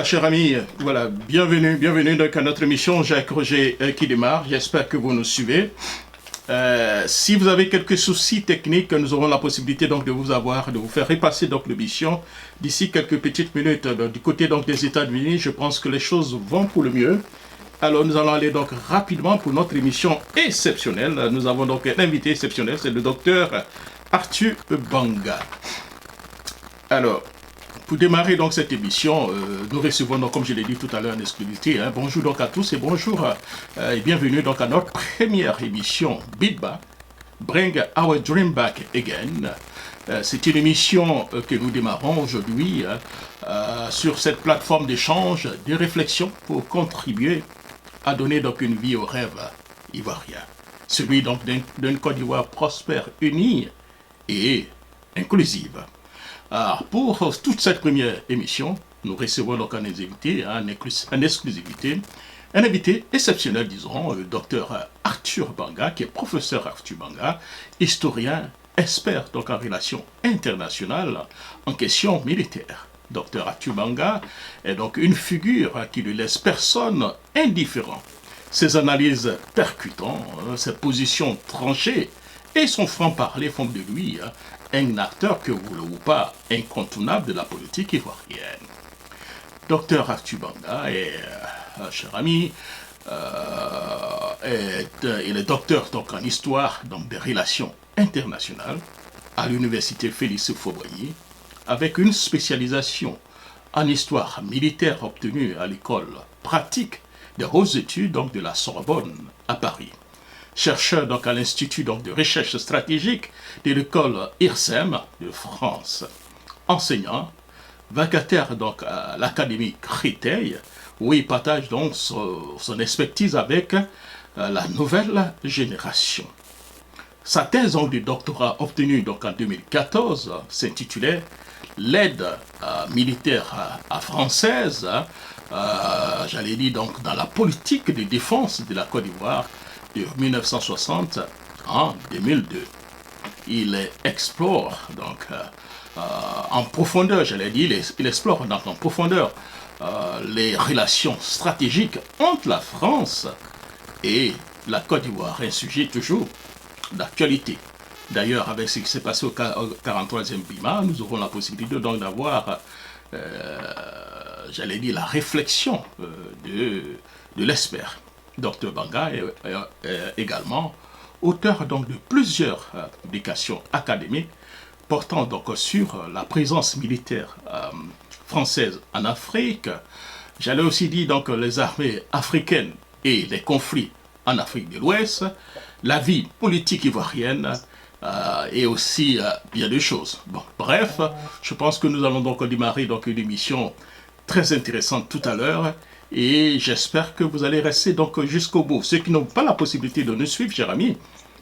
Cher ami, voilà, bienvenue donc à notre émission Jacques Roger qui démarre. J'espère que vous nous suivez. Si vous avez quelques soucis techniques, nous aurons la possibilité donc de vous avoir, de vous faire repasser donc l'émission d'ici quelques petites minutes. Du côté donc des États-Unis, je pense que les choses vont pour le mieux. Alors nous allons aller donc rapidement pour notre émission exceptionnelle. Nous avons donc un invité exceptionnel, c'est le docteur Arthur Banga. Alors, pour démarrer donc cette émission, nous recevons donc, comme je l'ai dit tout à l'heure, en exclusivité. Bonjour donc à tous et bonjour et bienvenue donc à notre première émission Beatba, Bring Our Dream Back Again. C'est une émission que nous démarrons aujourd'hui sur cette plateforme d'échange, de réflexion pour contribuer à donner donc une vie au rêve ivoirien. Celui donc d'une Côte d'Ivoire prospère, unie et inclusive. Alors, pour toute cette première émission, nous recevons donc un invité, en exclusivité, un invité exceptionnel, disons, le docteur Arthur Banga, qui est professeur Arthur Banga, historien, expert donc en relations internationales, en questions militaires. Docteur Arthur Banga est donc une figure qui ne laisse personne indifférent. Ses analyses percutantes, ses positions tranchées et son franc-parler font de lui un acteur que vous ou pas incontournable de la politique ivoirienne. Docteur Arthur Banga est, cher ami, il est docteur donc, en histoire donc, des relations internationales à l'université Félix Faubregué, avec une spécialisation en histoire militaire obtenue à l'école pratique des hautes études donc, de la Sorbonne à Paris. Chercheur donc à l'Institut donc, de recherche stratégique de l'école IRSEM de France. Enseignant, vacataire donc à l'Académie Créteil, où il partage donc son expertise avec la nouvelle génération. Sa thèse donc, de doctorat obtenue donc, en 2014 s'intitulait L'aide militaire française, j'allais dire donc dans la politique de défense de la Côte d'Ivoire de 1960 en 2002. Il explore donc en profondeur, j'allais dire, il explore donc en profondeur les relations stratégiques entre la France et la Côte d'Ivoire, un sujet toujours d'actualité. D'ailleurs, avec ce qui s'est passé au 43e BIMA, nous aurons la possibilité donc d'avoir, j'allais dire, la réflexion de l'expert. Dr Banga est également auteur donc de plusieurs publications académiques portant donc sur la présence militaire française en Afrique. J'allais aussi dire donc les armées africaines et les conflits en Afrique de l'Ouest, la vie politique ivoirienne et aussi bien de choses. Bon, bref, je pense que nous allons donc démarrer donc une émission très intéressante tout à l'heure. Et j'espère que vous allez rester donc jusqu'au bout. Ceux qui n'ont pas la possibilité de nous suivre, chers amis,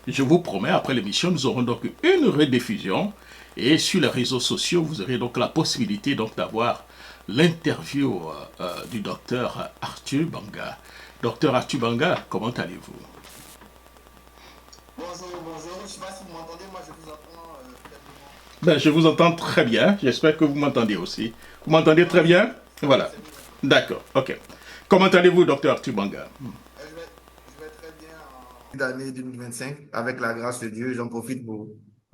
je vous promets, après l'émission, nous aurons donc une rediffusion. Et sur les réseaux sociaux, vous aurez donc la possibilité donc d'avoir l'interview du docteur Arthur Banga. Docteur Arthur Banga, comment allez-vous? Bonjour. Je ne sais pas si vous m'entendez, moi je vous entends faiblement. Ben, je vous entends très bien. J'espère que vous m'entendez aussi. Vous m'entendez très Oui, bien? c'est bon, Voilà. c'est mieux. D'accord, ok. Comment allez-vous, docteur Arthur Banga? Je vais très bien en d'année 2025. Avec la grâce de Dieu, j'en profite pour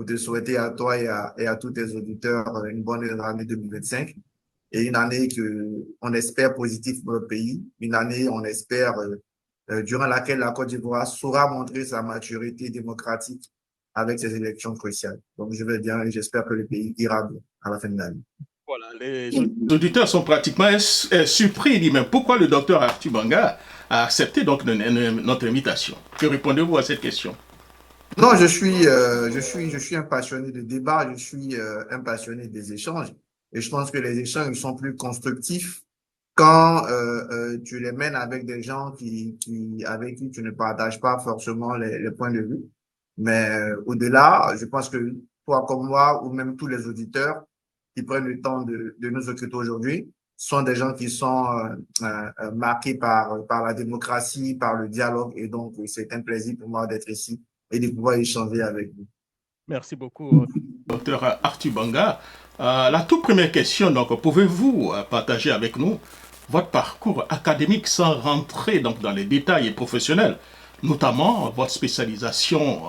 te souhaiter à toi et à tous tes auditeurs une bonne année 2025 et une année que on espère positive pour le pays, une année on espère durant laquelle la Côte d'Ivoire saura montrer sa maturité démocratique avec ses élections cruciales. Donc je vais bien et j'espère que le pays ira bien à la fin de l'année. Voilà, les auditeurs sont pratiquement surpris. Ils disent, mais pourquoi le docteur Arthur Banga a accepté donc notre invitation? Que répondez-vous à cette question? Non, je suis un passionné de débat, je suis un passionné des échanges. Et je pense que les échanges sont plus constructifs quand tu les mènes avec des gens avec qui tu ne partages pas forcément les points de vue. Mais au-delà, je pense que toi comme moi, ou même tous les auditeurs qui prennent le temps de nous occuper aujourd'hui, sont des gens qui sont marqués par la démocratie, par le dialogue. Et donc, c'est un plaisir pour moi d'être ici et de pouvoir échanger avec vous. Merci beaucoup, docteur Arthur Banga. La toute première question, donc, pouvez-vous partager avec nous votre parcours académique sans rentrer donc dans les détails professionnels, notamment votre spécialisation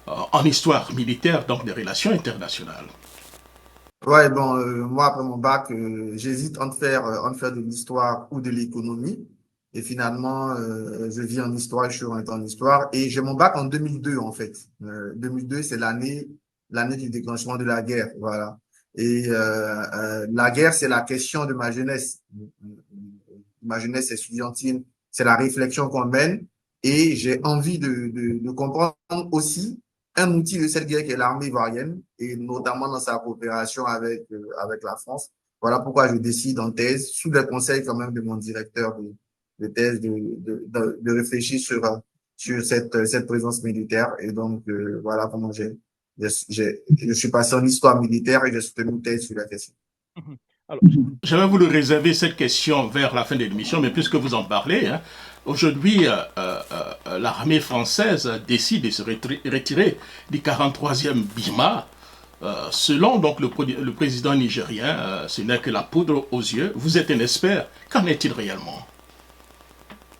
en histoire militaire, donc des relations internationales. Ouais, bon, moi, après mon bac, j'hésite entre faire de l'histoire ou de l'économie. Et finalement, je vis en histoire, je suis orienté en histoire. Et j'ai mon bac en 2002, en fait. 2002, c'est l'année du déclenchement de la guerre. Voilà. Et la guerre, c'est la question de ma jeunesse. Ma jeunesse estudiantine, c'est la réflexion qu'on mène. Et j'ai envie de comprendre aussi un outil de cette guerre qui est l'armée ivoirienne, et notamment dans sa coopération avec la France. Voilà pourquoi je décide en thèse, sous le conseil quand même de mon directeur de thèse, de réfléchir sur cette présence militaire. Et donc, voilà comment je suis passé en histoire militaire et j'ai soutenu une thèse sur la question. Alors, j'avais voulu réserver cette question vers la fin de l'émission, mais puisque vous en parlez, hein, aujourd'hui, l'armée française décide de se retirer du 43e BIMA. Selon donc le président nigérien, ce n'est que la poudre aux yeux. Vous êtes un expert. Qu'en est-il réellement?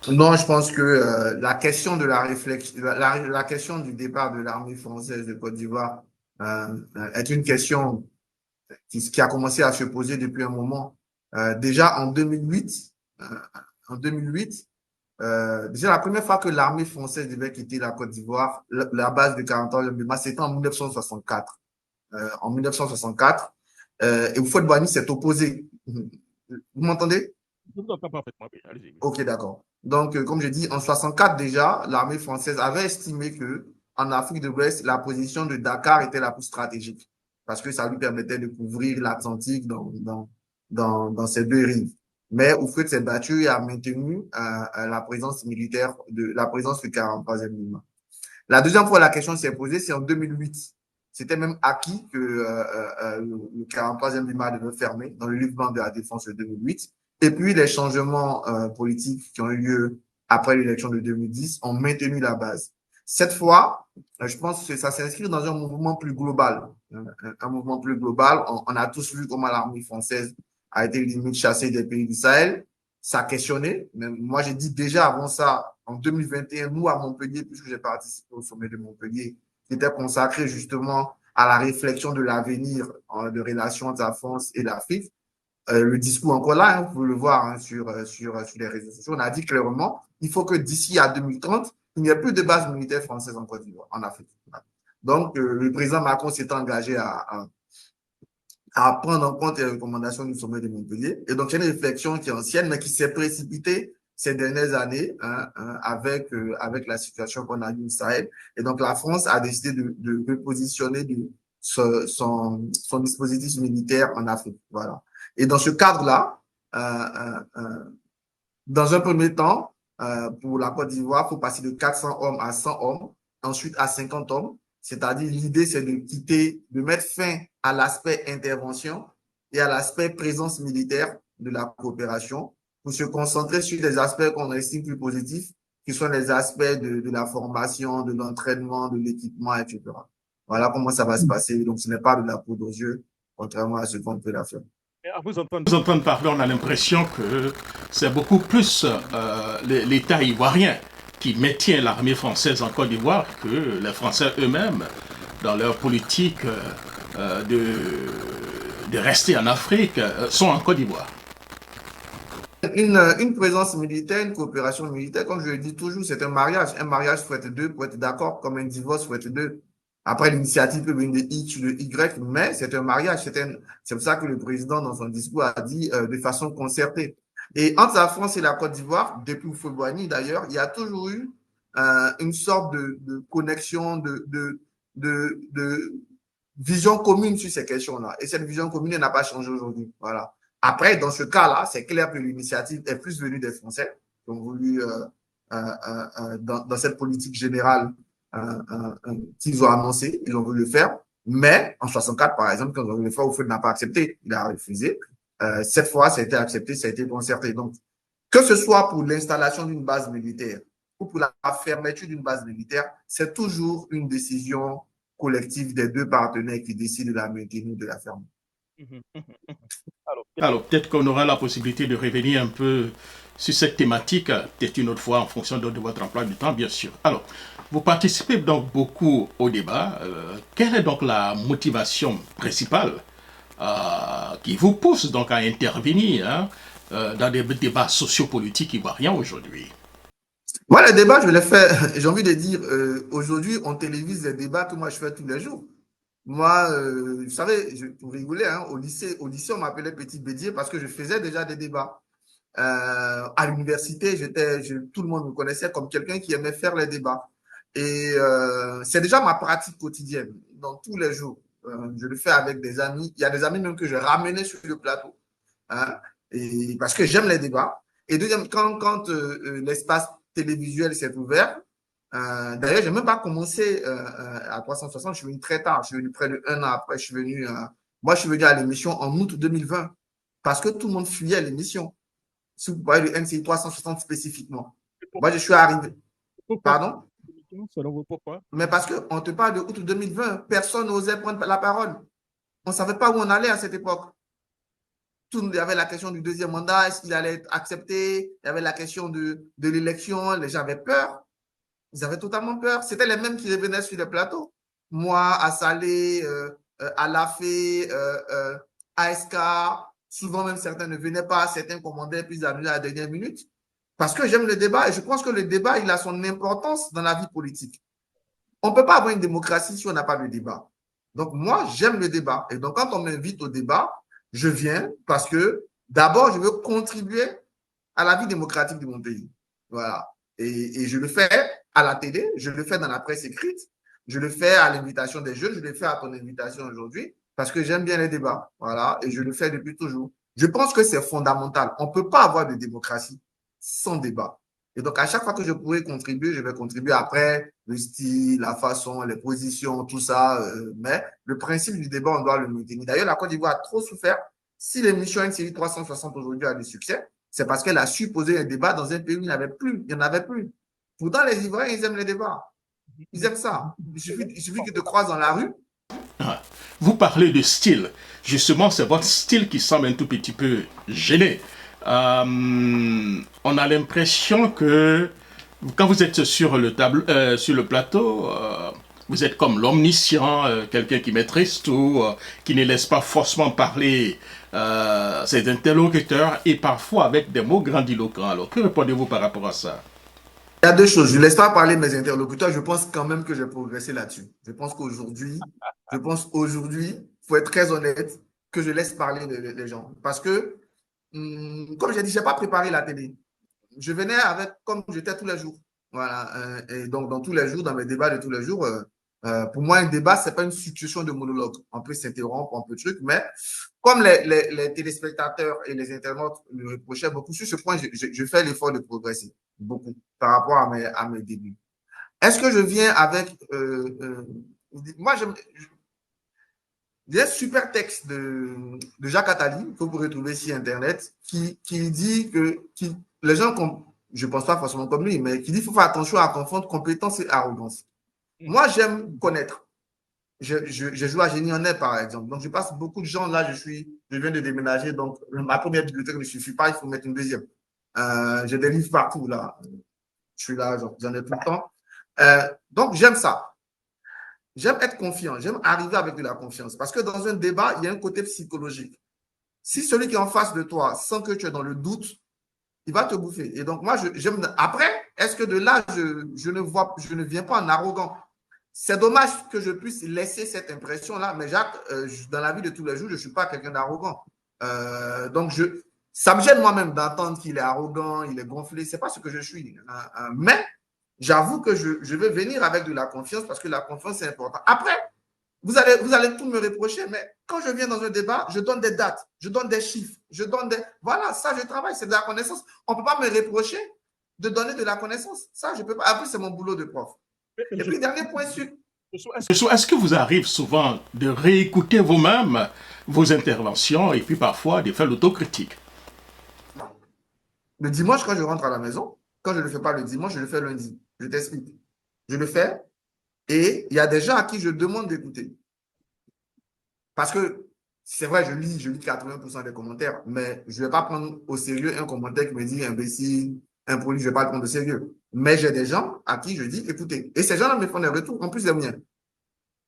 Non, je pense que la question de la réflexion, la question du départ de l'armée française de Côte d'Ivoire est une question qui a commencé à se poser depuis un moment. Déjà en 2008, euh, déjà la première fois que l'armée française devait quitter la Côte d'Ivoire, la base de 43 de mars, c'était en 1964. En 1964, et Houphouët-Boigny s'est opposé. Vous m'entendez? Je vous entends parfaitement bien. Allez-y. Ok, d'accord. Donc, comme je dis, en 64 déjà, l'armée française avait estimé que en Afrique de l'Ouest, la position de Dakar était la plus stratégique parce que ça lui permettait de couvrir l'Atlantique dans ces deux rives. Mais Houphouët s'est battu et a maintenu la présence militaire la présence du 43e mouvement. La deuxième fois, la question s'est posée, c'est en 2008. C'était même acquis que le 43e Lima devait fermer dans le livre blanc de la défense de 2008. Et puis, les changements politiques qui ont eu lieu après l'élection de 2010 ont maintenu la base. Cette fois, je pense que ça s'inscrit dans un mouvement plus global. Un mouvement plus global. On a tous vu comment l'armée française a été limite chassée des pays du Sahel. Ça a questionné. Mais moi, j'ai dit déjà avant ça, en 2021, nous, à Montpellier, puisque j'ai participé au sommet de Montpellier, qui était consacré justement à la réflexion de l'avenir de relations entre la France et l'Afrique. Le discours encore là, hein, vous pouvez le voir hein, sur les réseaux sociaux. On a dit clairement, il faut que d'ici à 2030, il n'y ait plus de base militaire française en Côte d'Ivoire, en Afrique. Donc, le président Macron s'est engagé à prendre en compte les recommandations du sommet de Montpellier. Et donc, c'est une réflexion qui est ancienne, mais qui s'est précipitée ces dernières années avec la situation qu'on a eu au Sahel. Et donc, la France a décidé de repositionner son dispositif militaire en Afrique. Voilà. Et dans ce cadre-là, dans un premier temps, pour la Côte d'Ivoire, il faut passer de 400 hommes à 100 hommes, ensuite à 50 hommes. C'est-à-dire, l'idée, c'est de mettre fin à l'aspect intervention et à l'aspect présence militaire de la coopération pour se concentrer sur des aspects qu'on estime plus positifs, qui sont les aspects de la formation, de l'entraînement, de l'équipement, etc. Voilà comment ça va se passer. Donc, ce n'est pas de la poudre aux yeux, contrairement à ce qu'on peut la faire. À vous entendre parler, on a l'impression que c'est beaucoup plus l'État ivoirien qui maintient l'armée française en Côte d'Ivoire que les Français eux-mêmes dans leur politique de rester en Afrique sont en Côte d'Ivoire. Une présence militaire, une coopération militaire, comme je le dis toujours, c'est un mariage. Un mariage faut être deux pour être d'accord, comme un divorce faut être deux. Après, l'initiative peut venir de X ou de Y, mais c'est un mariage. C'est pour ça que le président, dans son discours, a dit de façon concertée. Et entre la France et la Côte d'Ivoire, depuis Houphouët-Boigny d'ailleurs, il y a toujours eu une sorte de connexion, de vision commune sur ces questions-là. Et cette vision commune, elle n'a pas changé aujourd'hui. Voilà. Après, dans ce cas-là, c'est clair que l'initiative est plus venue des Français qui ont voulu, dans cette politique générale qu'ils ont annoncé, ils ont voulu le faire. Mais en 64, par exemple, quand ils ont voulu le faire, Oufouet n'a pas accepté, il a refusé. Cette fois, ça a été accepté, ça a été concerté. Donc, que ce soit pour l'installation d'une base militaire ou pour la fermeture d'une base militaire, c'est toujours une décision collective des deux partenaires qui décident de la maintenir ou de la fermer. Mhm, mhm, mhm. Alors, peut-être qu'on aura la possibilité de revenir un peu sur cette thématique, peut-être une autre fois, en fonction de votre emploi du temps, bien sûr. Alors, vous participez donc beaucoup au débat. Quelle est donc la motivation principale qui vous pousse donc à intervenir dans des débats sociopolitiques ivoiriens aujourd'hui? Moi, les débats, je les fais, j'ai envie de dire, aujourd'hui, on télévise les débats que moi je fais tous les jours. Moi, vous savez, pour rigoler, hein, au lycée, on m'appelait Petit Bédier parce que je faisais déjà des débats. À l'université, tout le monde me connaissait comme quelqu'un qui aimait faire les débats. Et c'est déjà ma pratique quotidienne, donc tous les jours. Je le fais avec des amis. Il y a des amis même que je ramenais sur le plateau, hein, et parce que j'aime les débats. Et deuxième, quand l'espace télévisuel s'est ouvert, d'ailleurs, je n'ai même pas commencé à 360, je suis venu très tard, je suis venu près de 1 an après, moi, je suis venu à l'émission en août 2020, parce que tout le monde fuyait l'émission. Si vous parlez de MCI 360 spécifiquement. Moi, je suis arrivé. Pourquoi? Pardon? Selon vous, pourquoi? Mais parce qu'on te parle de août 2020, personne n'osait prendre la parole. On ne savait pas où on allait à cette époque. Il y avait la question du deuxième mandat, est-ce qu'il allait être accepté? Il y avait la question de l'élection, les gens avaient peur. Ils avaient totalement peur. C'était les mêmes qui revenaient sur le plateau. Moi, à Salé, à Lafay, ASK, souvent même certains ne venaient pas, certains commandaient, puis ils arrivaient à la dernière minute. Parce que j'aime le débat et je pense que le débat, il a son importance dans la vie politique. On ne peut pas avoir une démocratie si on n'a pas de débat. Donc, moi, j'aime le débat. Et donc, quand on m'invite au débat, je viens parce que d'abord, je veux contribuer à la vie démocratique de mon pays. Voilà. Et je le fais à la télé, je le fais dans la presse écrite, je le fais à l'invitation des jeunes, je le fais à ton invitation aujourd'hui parce que j'aime bien les débats. Voilà. Et je le fais depuis toujours. Je pense que c'est fondamental. On ne peut pas avoir de démocratie sans débat. Et donc, à chaque fois que je pourrai contribuer, je vais contribuer après le style, la façon, les positions, tout ça. Mais le principe du débat, on doit le maintenir. D'ailleurs, la Côte d'Ivoire a trop souffert. Si l'émission NCI 360 aujourd'hui a du succès, c'est parce qu'elle a su poser un débat dans un pays où il n'y avait plus. Il n'y en avait plus. Pourtant, les Ivoiriens, ils aiment les débats. Ils aiment ça. Il suffit qu'ils te croisent dans la rue. Vous parlez de style. Justement, c'est votre style qui semble un tout petit peu gêné. On a l'impression que quand vous êtes sur sur le plateau, vous êtes comme l'omniscient, quelqu'un qui maîtrise tout, qui ne laisse pas forcément parler ses interlocuteurs et parfois avec des mots grandiloquents. Alors, que répondez-vous par rapport à ça? Il y a deux choses. Je ne laisse pas parler mes interlocuteurs. Je pense quand même que j'ai progressé là-dessus. Je pense qu'aujourd'hui, il faut être très honnête, que je laisse parler les gens. Parce que, comme j'ai dit, je n'ai pas préparé la télé. Je venais avec, comme j'étais tous les jours. Voilà. Et donc, dans tous les jours, dans mes débats de tous les jours, pour moi, un débat, ce n'est pas une succession de monologues. On peut s'interrompre, on peut truc, mais comme les téléspectateurs et les internautes me reprochaient beaucoup sur ce point, je fais l'effort de progresser beaucoup par rapport à mes débuts. Est-ce que je viens avec. Moi, il y a un super texte de Jacques Attali que vous pourrez trouver sur Internet qui dit que les gens, je ne pense pas forcément comme lui, mais qui dit qu'il faut faire attention à confondre compétence et arrogance. Moi, j'aime connaître. Je joue à Génie en Air, par exemple. Donc, je passe beaucoup de gens là. Je viens de déménager. Donc, ma première bibliothèque ne suffit pas. Il faut mettre une deuxième. J'ai des livres partout là. Je suis là, j'en ai tout le temps. Donc, j'aime ça. J'aime être confiant. J'aime arriver avec de la confiance. Parce que dans un débat, il y a un côté psychologique. Si celui qui est en face de toi sent que tu es dans le doute, il va te bouffer. Et donc, moi, j'aime. Après, est-ce que de là, je ne viens pas en arrogant? C'est dommage que je puisse laisser cette impression-là, mais Jacques, dans la vie de tous les jours, je ne suis pas quelqu'un d'arrogant. Donc, ça me gêne moi-même d'entendre qu'il est arrogant, il est gonflé. Ce n'est pas ce que je suis. Mais j'avoue que je vais venir avec de la confiance parce que la confiance, c'est important. Après, vous allez tout me reprocher, mais quand je viens dans un débat, je donne des dates, je donne des chiffres, je donne des. Voilà, ça, je travaille, c'est de la connaissance. On ne peut pas me reprocher de donner de la connaissance. Ça, je ne peux pas. Après, c'est mon boulot de prof. Et puis, dernier point sur. Est-ce que vous arrive souvent de réécouter vous-même vos interventions et puis parfois de faire l'autocritique? Le dimanche, quand je rentre à la maison, quand je ne le fais pas le dimanche, je le fais lundi. Je t'explique. Je le fais et il y a des gens à qui je demande d'écouter. Parce que C'est vrai, je lis 80% des commentaires, mais je ne vais pas prendre au sérieux un commentaire qui me dit imbécile, impoli, je ne vais pas le prendre au sérieux. Mais j'ai des gens à qui je dis, écoutez, et ces gens-là me font des retours, en plus des miens.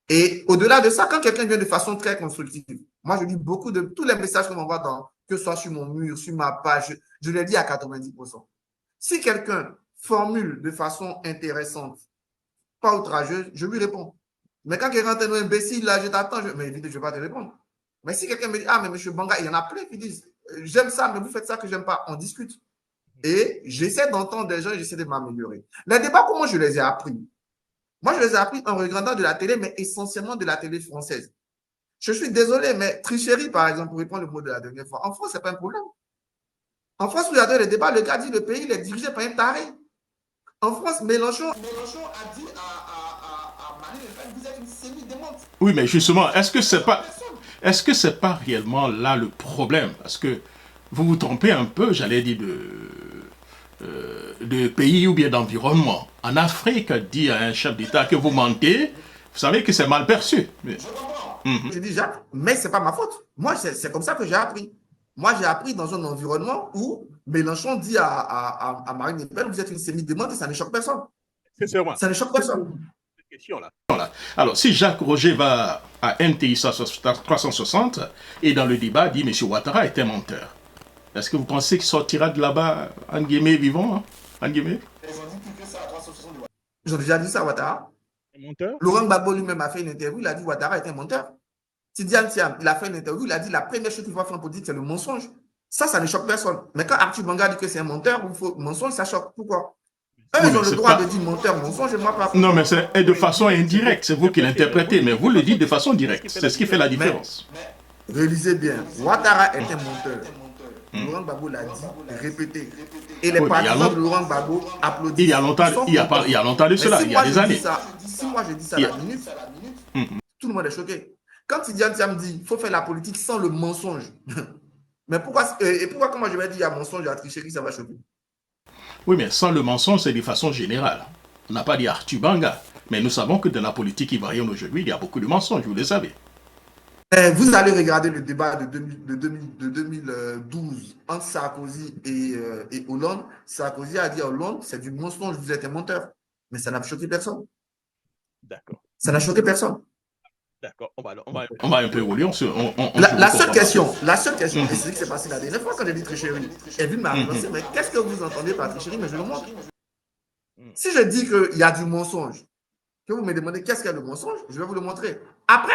Et au-delà de ça, quand quelqu'un vient de façon très constructive, moi je lis beaucoup de tous les messages qu'on m'envoie dans, que ce soit sur mon mur, sur ma page, je les lis à 90%. Si quelqu'un formule de façon intéressante, pas outrageuse, je lui réponds. Mais quand quelqu'un est un imbécile, là, je t'attends, mais évidemment, je ne vais pas te répondre. Mais si quelqu'un me dit, ah, mais monsieur Banga, il y en a plein qui disent, j'aime ça, mais vous faites ça que j'aime pas, on discute. Et j'essaie d'entendre des gens et j'essaie de m'améliorer. Les débats, comment je les ai appris? Moi, je les ai appris en regardant de la télé, mais essentiellement de la télé française. Je suis désolé, mais tricherie, par exemple, pour répondre le mot de la dernière fois, en France, ce n'est pas un problème. En France, vous avez les débats, le gars dit le pays, il est dirigé par un taré. En France, Mélenchon a dit à Marine Le Pen, vous êtes une semi-démente. Oui, mais justement, est-ce que c'est pas réellement là le problème? Parce que vous vous trompez un peu, j'allais dire, de pays ou bien d'environnement. En Afrique, dit à un chef d'État que vous mentez, vous savez que c'est mal perçu. Mais... Je comprends. Je dis, Jacques, mais ce n'est pas ma faute. Moi, c'est comme ça que j'ai appris. Moi, j'ai appris dans un environnement où Mélenchon dit à Marine Le Pen, vous êtes une semi-démente et ça ne choque personne. Ça ne choque personne. Alors, si Jacques Roger va à NTI 360 et dans le débat dit M. Ouattara est un menteur, est-ce que vous pensez qu'il sortira de là-bas, en guillemets, vivant, hein, en guillemets? Ils ont déjà dit ça à Ouattara. Laurent Gbagbo lui-même a fait une interview, il a dit Ouattara est un menteur. Tidiane Thiam, il a fait une interview, il a dit la première chose qu'il va faire en politique, c'est le mensonge. Ça ne choque personne. Mais quand Arthur Banga dit que c'est un menteur ou faux mensonge, ça choque. Pourquoi? Eux, ils ont le droit de dire menteur, mensonge, et moi pas. Non, mais c'est de façon indirecte, c'est vous qui l'interprétez, mais vous le dites de façon directe. C'est ce qui fait la différence. Mais, réalisez bien, Ouattara est un menteur. Laurent Gbagbo l'a dit, répété. Et les partisans de Laurent Gbagbo applaudissent. Il y a longtemps, il y a longtemps de cela, il y a des années. Si moi je dis ça à la minute, tout le monde est choqué. Quand Tidiane Thiam dit qu'il faut faire la politique sans le mensonge, mais pourquoi quand moi je vais dire il y a mensonge, il y a tricherie, ça va choquer? Oui, mais sans le mensonge, c'est de façon générale. On n'a pas dit Arthur Banga, mais nous savons que dans la politique ivoirienne aujourd'hui, il y a beaucoup de mensonges, vous le savez. Vous allez regarder le débat de 2012 entre Sarkozy et Hollande. Sarkozy a dit à Hollande, c'est du mensonge, vous êtes un menteur. Mais ça n'a choqué personne. D'accord. Ça n'a choqué personne. D'accord. On va un peu évoluer. La seule question, et c'est ce qui s'est passé la dernière fois quand j'ai dit tricherie, Evelyne m'a relancé, mais qu'est-ce que vous entendez par tricherie? Mais je le montre. Si je dis qu'il y a du mensonge, que vous me demandez qu'est-ce qu'il y a de mensonge, je vais vous le montrer. Après,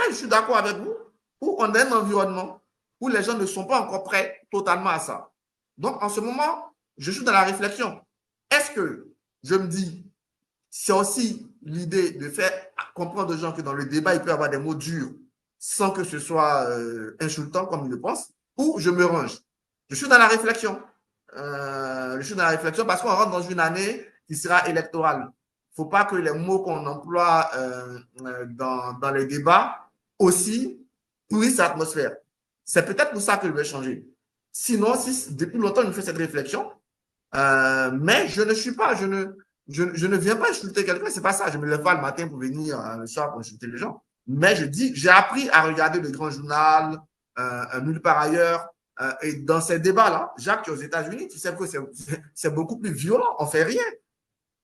je suis d'accord avec vous, où on a un environnement où les gens ne sont pas encore prêts totalement à ça. Donc, en ce moment, je suis dans la réflexion. Est-ce que je me dis, c'est aussi l'idée de faire comprendre aux gens que dans le débat, il peut y avoir des mots durs sans que ce soit insultant comme ils le pensent, ou je me range. Je suis dans la réflexion. Parce qu'on rentre dans une année qui sera électorale. Il ne faut pas que les mots qu'on emploie dans les débats aussi pourrissent l'atmosphère. C'est peut-être pour ça que je vais changer. Sinon, depuis longtemps, je fais cette réflexion, mais je ne suis pas, je ne viens pas insulter quelqu'un, c'est pas ça. Je me lève pas le matin pour venir le soir pour insulter les gens. Mais je dis, j'ai appris à regarder le grand journal, nulle part ailleurs. Et dans ces débats-là, Jacques, tu es aux États-Unis, tu sais que c'est beaucoup plus violent, on fait rien.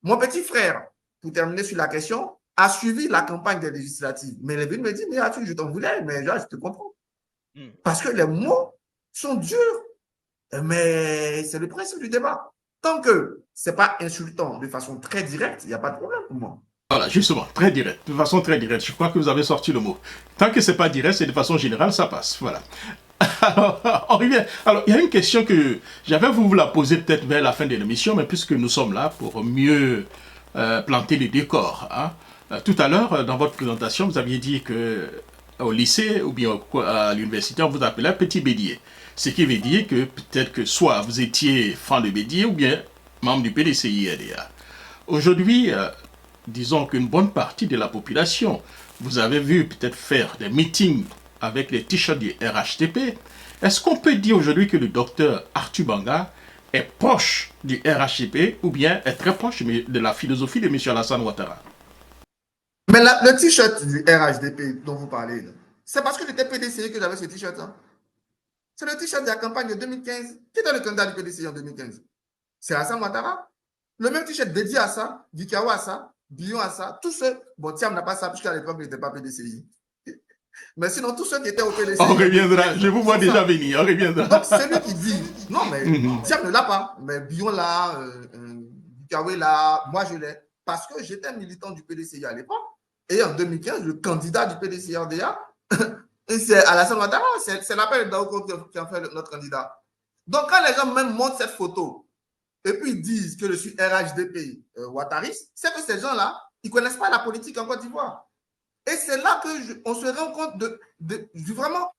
Mon petit frère, pour terminer sur la question, a suivi la campagne des législatives. Mais les villes me disent, mais je t'en voulais, mais là, je te comprends. Parce que les mots sont durs. Mais c'est le principe du débat. Tant que ce n'est pas insultant de façon très directe, il n'y a pas de problème pour moi. Voilà, justement, très direct, de façon très directe. Je crois que vous avez sorti le mot. Tant que ce n'est pas direct, c'est de façon générale, ça passe. Voilà. Alors, on revient. Alors, il y a une question que j'avais voulu vous la poser peut-être vers la fin de l'émission, mais puisque nous sommes là pour mieux planter les décors. Hein. Tout à l'heure, dans votre présentation, vous aviez dit que au lycée ou bien à l'université, on vous appelait Petit Bédier. Ce qui veut dire que peut-être que soit vous étiez fan de Bédier ou bien membre du PDCI-RDA. Aujourd'hui, disons qu'une bonne partie de la population, vous avez vu peut-être faire des meetings avec les t-shirts du RHDP. Est-ce qu'on peut dire aujourd'hui que le docteur Arthur Banga est proche du RHDP ou bien est très proche de la philosophie de M. Alassane Ouattara? Mais le t-shirt du RHDP dont vous parlez, C'est parce que j'étais PDCI que j'avais ce t-shirt. Hein. C'est le t-shirt de la campagne de 2015. Qui était le candidat du PDCI en 2015? C'est Hassan Ouattara. Le même t-shirt dédié à ça, Dikao à ça, Billon à ça, tous ceux. Bon, Thiam n'a pas ça, puisqu'à l'époque, il n'était pas PDCI. Mais sinon, tous ceux qui étaient au PDCI. On reviendra, je vous vois déjà venir, on reviendra. Donc, celui qui dit, non, mais Thiam ne l'a pas, mais Billon là, Dikao là, moi je l'ai, parce que j'étais militant du PDCI à l'époque, et en 2015, le candidat du PDCI RDA, c'est Alassane Ouattara, c'est l'appel d'Aouko qui a fait notre candidat. Donc, quand les gens même montrent cette photo, et puis ils disent que je suis RHDP Ouattariste, c'est que ces gens-là, ils ne connaissent pas la politique en Côte d'Ivoire. Et c'est là qu'on se rend compte de vraiment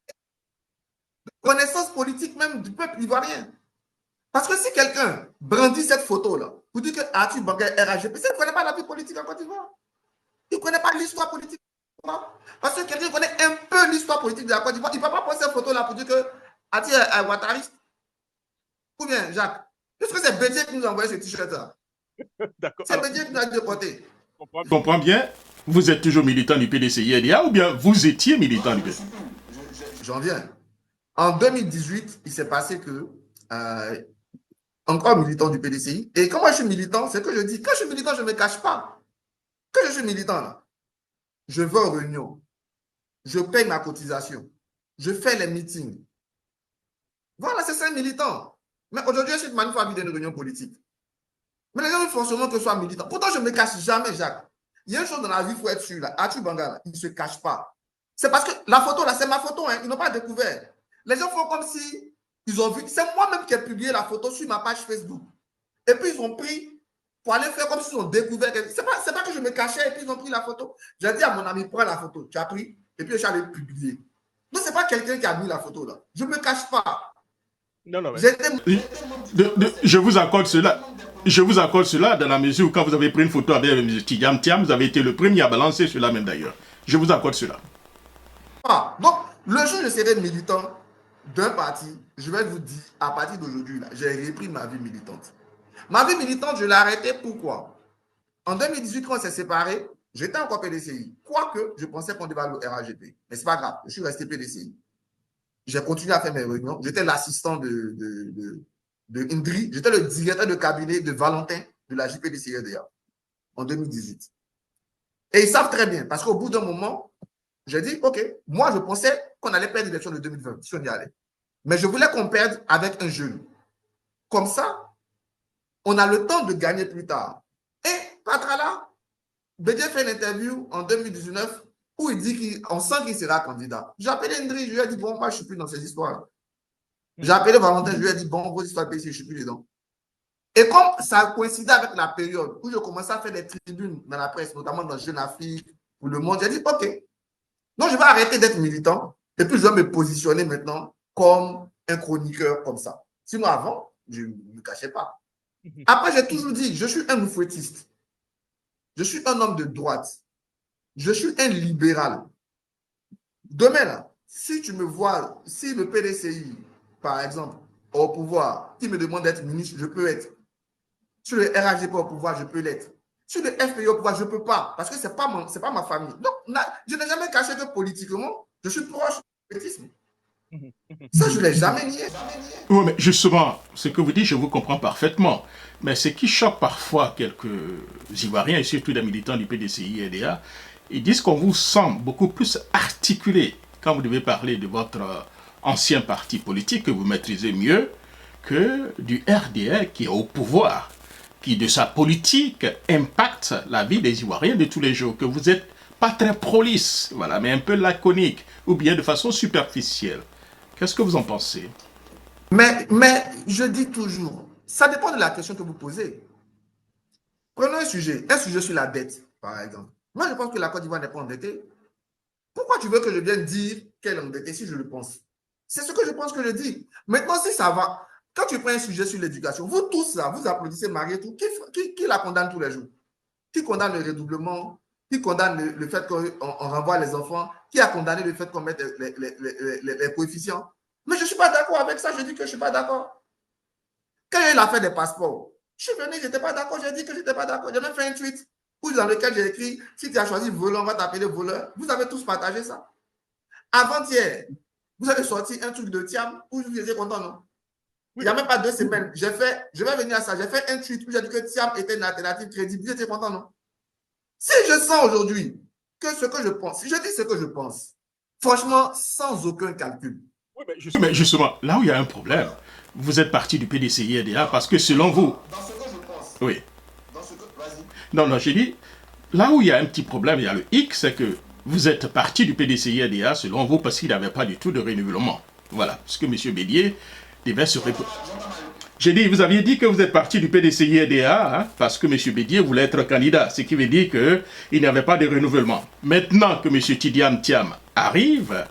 connaissance politique même du peuple ivoirien. Parce que si quelqu'un brandit cette photo-là, vous dites que Arthur Banguer RHDP, il ne connaît pas la vie politique en Côte d'Ivoire. Il ne connaît pas l'histoire politique. Parce que quelqu'un connaît un peu l'histoire politique de la Côte d'Ivoire, il ne peut pas prendre cette photo-là pour dire que Arthur est Ouattariste. Ou bien, Jacques, puisque c'est Bédier qui nous a envoyé ce t-shirt-là. C'est Bédier qui nous a déporté. Je comprends bien. Vous êtes toujours militant du PDCI-RDA ou bien vous étiez militant du PDCI? J'en viens. En 2018, il s'est passé que, encore militant du PDCI, et quand moi je suis militant, c'est que je dis, quand je suis militant, je ne me cache pas. Quand je suis militant, là, je vais aux réunions, je paye ma cotisation, je fais les meetings. Voilà, c'est ça un militant. Mais aujourd'hui, je suis de manif à une réunion politique. Mais les gens veulent forcément que je sois militant. Pourtant, je ne me cache jamais, Jacques. Il y a une chose dans la vie, il faut être sûr. Arthur Banguer, il ne se cache pas. C'est parce que la photo, là, c'est ma photo. Hein, ils n'ont pas découvert. Les gens font comme si ils ont vu. C'est moi-même qui ai publié la photo sur ma page Facebook. Et puis, ils ont pris pour aller faire comme s'ils ont découvert. C'est pas que je me cachais et puis ils ont pris la photo. J'ai dit à mon ami, prends la photo. Tu as pris et puis je suis allé publier. Donc, ce n'est pas quelqu'un qui a mis la photo là. Je ne me cache pas. Non, non, je vous accorde cela. Je vous accorde cela dans la mesure où quand vous avez pris une photo avec M. Tidjam Thiam, vous avez été le premier à balancer cela même d'ailleurs. Je vous accorde cela. Donc, le jour où je serai militant d'un parti, je vais vous dire, à partir d'aujourd'hui, j'ai repris ma vie militante. Ma vie militante, je l'ai arrêtée. Pourquoi? En 2018, quand on s'est séparés, j'étais encore PDCI. Quoique, je pensais qu'on devait aller au RAGP. Mais ce n'est pas grave, je suis resté PDCI. J'ai continué à faire mes réunions. J'étais l'assistant de Indri. J'étais le directeur de cabinet de Valentin de la JPDCRDA en 2018. Et ils savent très bien, parce qu'au bout d'un moment, j'ai dit, OK, moi, je pensais qu'on allait perdre l'élection de 2020, si on y allait. Mais je voulais qu'on perde avec un jeune. Comme ça, on a le temps de gagner plus tard. Et, Patrala, Bédier fait une interview en 2019 où il dit qu'on sent qu'il sera candidat. J'ai appelé Ndri, je lui ai dit, bon, moi, je ne suis plus dans ces histoires-là. J'ai appelé Valentin, je lui ai dit, bon, vos histoires PC, je ne suis plus dedans. Et comme ça a coïncidé avec la période où je commençais à faire des tribunes dans la presse, notamment dans Jeune Afrique ou Le Monde, j'ai dit, OK, donc je vais arrêter d'être militant et puis je vais me positionner maintenant comme un chroniqueur comme ça. Sinon, avant, je ne me cachais pas. Après, j'ai toujours dit, je suis un oufouettiste. Je suis un homme de droite. Je suis un libéral. Demain, là, si tu me vois, si le PDCI, par exemple, au pouvoir, qui me demande d'être ministre, je peux être. Sur le RHDP au pouvoir, je peux l'être. Sur le FPI au pouvoir, je ne peux pas, parce que ce n'est pas ma famille. Donc, je n'ai jamais caché que politiquement, je suis proche du pétisme. Ça, je ne l'ai jamais nié. Oui, mais justement, ce que vous dites, je vous comprends parfaitement. Mais ce qui choque parfois quelques Ivoiriens, et surtout des militants du PDCI et RDA, ils disent qu'on vous sent beaucoup plus articulé quand vous devez parler de votre ancien parti politique que vous maîtrisez mieux que du RDA qui est au pouvoir, qui de sa politique impacte la vie des Ivoiriens de tous les jours, que vous n'êtes pas très prolixe, voilà, mais un peu laconique, ou bien de façon superficielle. Qu'est-ce que vous en pensez? Mais je dis toujours, ça dépend de la question que vous posez. Prenons un sujet sur la dette, par exemple. Moi, je pense que la Côte d'Ivoire n'est pas endettée. Pourquoi tu veux que je vienne dire qu'elle est endettée si je le pense? C'est ce que je pense que je dis. Maintenant, si ça va, quand tu prends un sujet sur l'éducation, vous tous là, vous applaudissez Marie tout, qui la condamne tous les jours? Qui condamne le redoublement? Qui condamne le fait qu'on renvoie les enfants? Qui a condamné le fait qu'on mette les coefficients? Mais je ne suis pas d'accord avec ça, je dis que je ne suis pas d'accord. Quand il a fait des passeports, je suis venu, je n'étais pas d'accord, j'ai dit que je n'étais pas d'accord. J'ai même fait un tweet dans lequel j'ai écrit, si tu as choisi voleur, on va t'appeler voleur. Vous avez tous partagé ça. Avant-hier, vous avez sorti un truc de Thiam où vous étiez content, non? Il n'y a même pas 2 semaines. Je vais venir à ça. J'ai fait un tweet où j'ai dit que Thiam était une alternative crédible. Vous étiez content, non? Si je sens aujourd'hui que ce que je pense, si je dis ce que je pense, franchement, sans aucun calcul. Oui, mais justement, là où il y a un problème, vous êtes parti du PDCI-RDA parce que selon vous... Dans ce que je pense. Oui. Dans ce que... Vas-y. Non, j'ai dit, là où il y a un petit problème, il y a le hic, c'est que vous êtes parti du PDCI-RDA selon vous parce qu'il n'avait pas du tout de renouvellement. Voilà, parce que M. Bélier devait se répondre. J'ai dit, vous aviez dit que vous êtes parti du PDCI-RDA hein, parce que M. Bédier voulait être candidat, ce qui veut dire qu'il n'y avait pas de renouvellement. Maintenant que M. Tidiane Thiam arrive,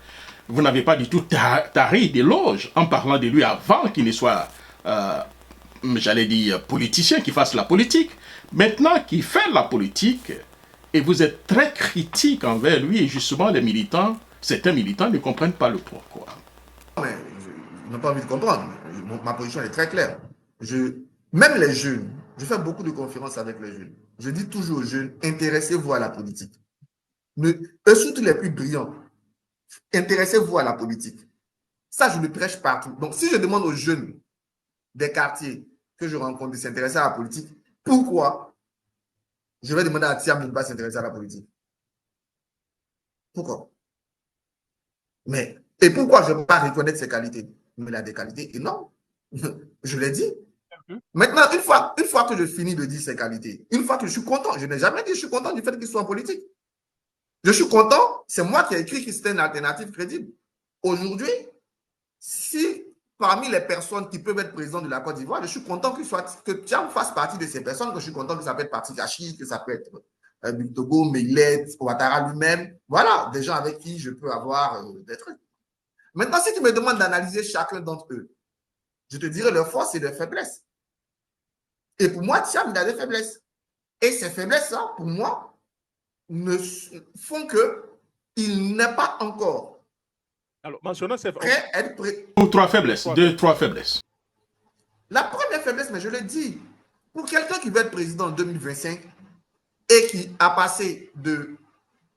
vous n'avez pas du tout tari d'éloge en parlant de lui avant qu'il ne soit, j'allais dire, politicien, qu'il fasse la politique. Maintenant qu'il fait la politique, et vous êtes très critique envers lui, et justement les militants, certains militants ne comprennent pas le pourquoi. Mais ils n'ont pas envie de comprendre. Ma position est très claire. Même les jeunes, je fais beaucoup de conférences avec les jeunes. Je dis toujours aux jeunes, intéressez-vous à la politique. Eux, surtout les plus brillants, intéressez-vous à la politique. Ça, je le prêche partout. Donc, si je demande aux jeunes des quartiers que je rencontre de s'intéresser à la politique, pourquoi je vais demander à Thiam de ne pas s'intéresser à la politique? Pourquoi? Et pourquoi je ne peux pas reconnaître ses qualités? Mais il a des qualités énormes. Je l'ai dit. Maintenant, une fois que je finis de dire ses qualités, une fois que je suis content, je n'ai jamais dit que je suis content du fait qu'il soit en politique. Je suis content, c'est moi qui ai écrit que c'était une alternative crédible. Aujourd'hui, si parmi les personnes qui peuvent être présidentes de la Côte d'Ivoire, je suis content que Thiam fasse partie de ces personnes, que je suis content que ça peut être Parti Gachi, que ça peut être Togo, Meilet, Ouattara lui-même. Voilà, des gens avec qui je peux avoir des trucs. Maintenant, si tu me demandes d'analyser chacun d'entre eux, je te dirai leurs forces et leurs faiblesses. Et pour moi, Thiam, il a des faiblesses. Et ces faiblesses-là, pour moi, ne font qu'il n'est pas encore alors, mentionnons ces prêt à être prêt. Ou trois faiblesses, trois faiblesses. La première faiblesse, mais je le dis, pour quelqu'un qui veut être président en 2025 et qui a passé de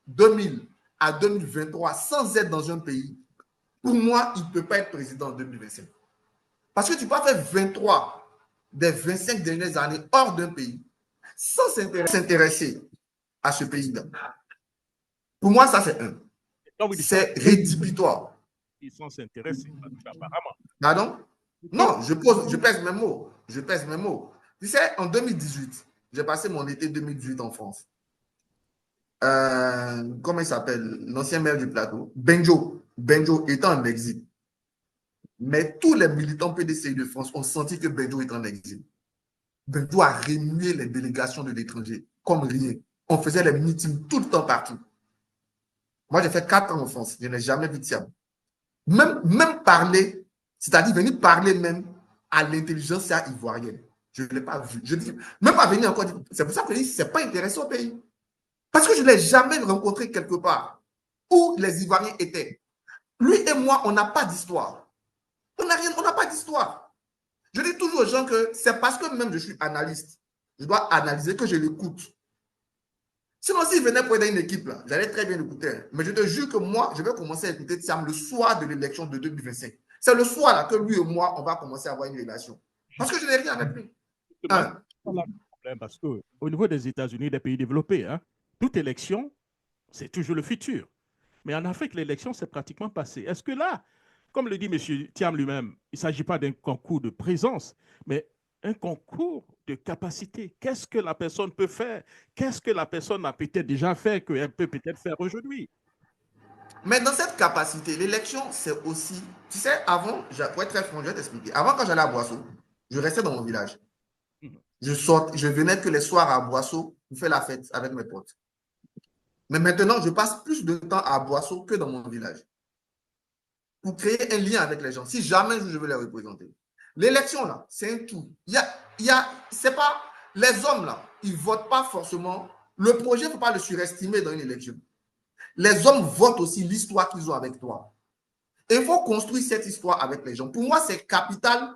2000 à 2023 sans être dans un pays, pour moi, il ne peut pas être président en 2025. Parce que tu peux faire 23 des 25 dernières années hors d'un pays sans s'intéresser à ce pays-là. Pour moi, ça, c'est un. C'est rédhibitoire. Ils sont s'intéresser, apparemment. Pardon? Non, je pèse mes mots. Je pèse mes mots. Tu sais, en 2018, j'ai passé mon été 2018 en France. Comment il s'appelle? L'ancien maire du plateau, Benjo. Benjo était en exil. Mais tous les militants PDCI de France ont senti que Benjo était en exil. Benjo a remué les délégations de l'étranger comme rien. On faisait les meetings tout le temps partout. Moi, j'ai fait 4 ans en France. Je n'ai jamais vu Thiam. Même parler, c'est-à-dire venir parler même à l'intelligentsia ivoirienne. Je ne l'ai pas vu. Je dis, même pas venir encore. C'est pour ça que je dis, ce n'est pas intéressant au pays. Parce que je ne l'ai jamais rencontré quelque part où les Ivoiriens étaient. Lui et moi, on n'a pas d'histoire. On n'a pas d'histoire. Je dis toujours aux gens que c'est parce que même je suis analyste, je dois analyser que je l'écoute. Sinon, s'il venait pour aider une équipe, j'allais très bien l'écouter. Mais je te jure que moi, je vais commencer à écouter Thiam le soir de l'élection de 2025. C'est le soir là que lui et moi, on va commencer à avoir une relation. Parce que je n'ai rien avec lui. Parce qu'au niveau des États-Unis, des pays développés, hein, toute élection, c'est toujours le futur. Mais en Afrique, l'élection, c'est pratiquement passé. Est-ce que là, comme le dit M. Thiam lui-même, il ne s'agit pas d'un concours de présence, mais un concours de capacité. Qu'est-ce que la personne peut faire? Qu'est-ce que la personne a peut-être déjà fait qu'elle peut peut-être faire aujourd'hui? Mais dans cette capacité, l'élection, c'est aussi... Tu sais, avant, pour être très franc, je vais t'expliquer. Avant, quand j'allais à Boisseau, je restais dans mon village. Je venais que les soirs à Boisseau pour faire la fête avec mes potes. Mais maintenant, je passe plus de temps à Boisseau que dans mon village. Pour créer un lien avec les gens, si jamais je veux les représenter. L'élection, là, c'est un tout. C'est pas... Les hommes, là, ils ne votent pas forcément. Le projet, il ne faut pas le surestimer dans une élection. Les hommes votent aussi l'histoire qu'ils ont avec toi. Et il faut construire cette histoire avec les gens. Pour moi, c'est capital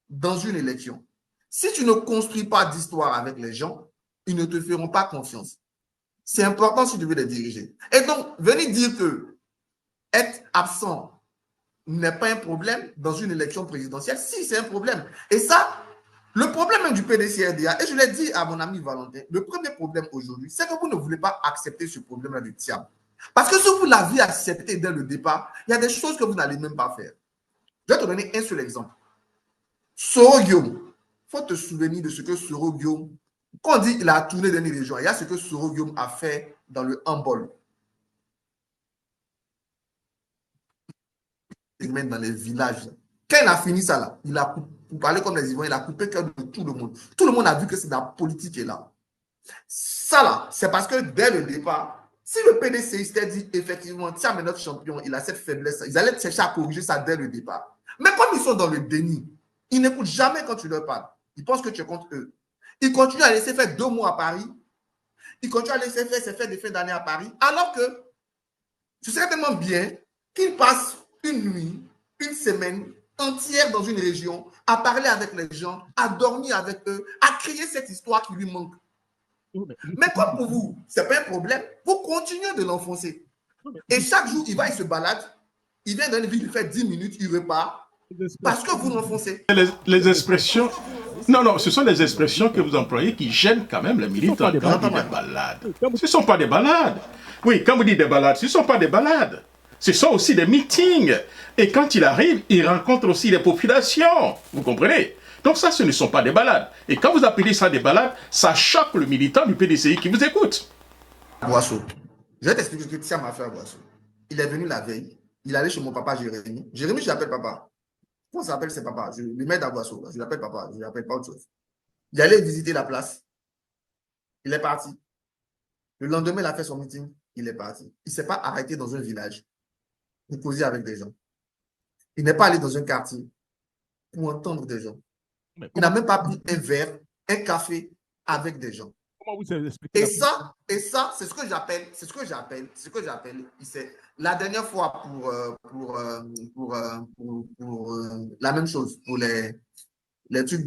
dans une élection. Si tu ne construis pas d'histoire avec les gens, ils ne te feront pas confiance. C'est important si tu veux les diriger. Et donc, venir dire que être absent n'est pas un problème dans une élection présidentielle? Si, c'est un problème. Et ça, le problème même du PDC-RDA, et je l'ai dit à mon ami Valentin, le premier problème aujourd'hui, c'est que vous ne voulez pas accepter ce problème-là du TIAM. Parce que si vous l'aviez accepté dès le départ, il y a des choses que vous n'allez même pas faire. Je vais te donner un seul exemple. Soro Guillaume, il faut te souvenir de ce que Soro Guillaume, quand on dit qu'il a tourné dans les régions, il y a ce que Soro Guillaume a fait dans le handball. Même dans les villages. Quand il a fini ça là, il a coupé, pour parler comme les Ivoiriens, il a coupé le cœur de tout le monde. Tout le monde a vu que c'est de la politique qui est là. Ça là, c'est parce que dès le départ, si le PDC s'était dit effectivement, tiens, mais notre champion, il a cette faiblesse, ils allaient chercher à corriger ça dès le départ. Mais comme ils sont dans le déni, ils n'écoutent jamais quand tu leur parles. Ils pensent que tu es contre eux. Ils continuent à laisser faire 2 mois à Paris. Ils continuent à laisser faire ces fêtes de fin d'année à Paris, alors que ce serait tellement bien qu'ils passent une nuit, une semaine entière dans une région, à parler avec les gens, à dormir avec eux, à créer cette histoire qui lui manque. Mais comme pour vous, ce n'est pas un problème, vous continuez de l'enfoncer. Et chaque jour, il va, il se balade, il vient dans une ville, il fait 10 minutes, il repart, parce que vous l'enfoncez. Les expressions, non, non, ce sont les expressions que vous employez qui gênent quand même les militants. Quand vous dites des balades, ce ne sont pas des balades. Oui, quand vous dites des balades, ce ne sont pas des balades. Ce sont aussi des meetings. Et quand il arrive, il rencontre aussi les populations. Vous comprenez? Donc ça, ce ne sont pas des balades. Et quand vous appelez ça des balades, ça choque le militant du PDCI qui vous écoute. Boisseau. Je vais t'expliquer ce que Tiam a fait à Boisseau. Il est venu la veille. Il allait chez mon papa Jérémy. Jérémy, je l'appelle papa. Comment ça s'appelle, c'est papa? Je le mets à Boisseau. Je l'appelle papa. Je ne l'appelle pas autre chose. Il allait visiter la place. Il est parti. Le lendemain, il a fait son meeting. Il est parti. Il ne s'est pas arrêté dans un village pour causer avec des gens. Il n'est pas allé dans un quartier pour entendre des gens. Il n'a même pas pris un verre, un café avec des gens. Comment vous avez expliqué? Et ça, c'est ce que j'appelle, la dernière fois pour la même chose, pour les trucs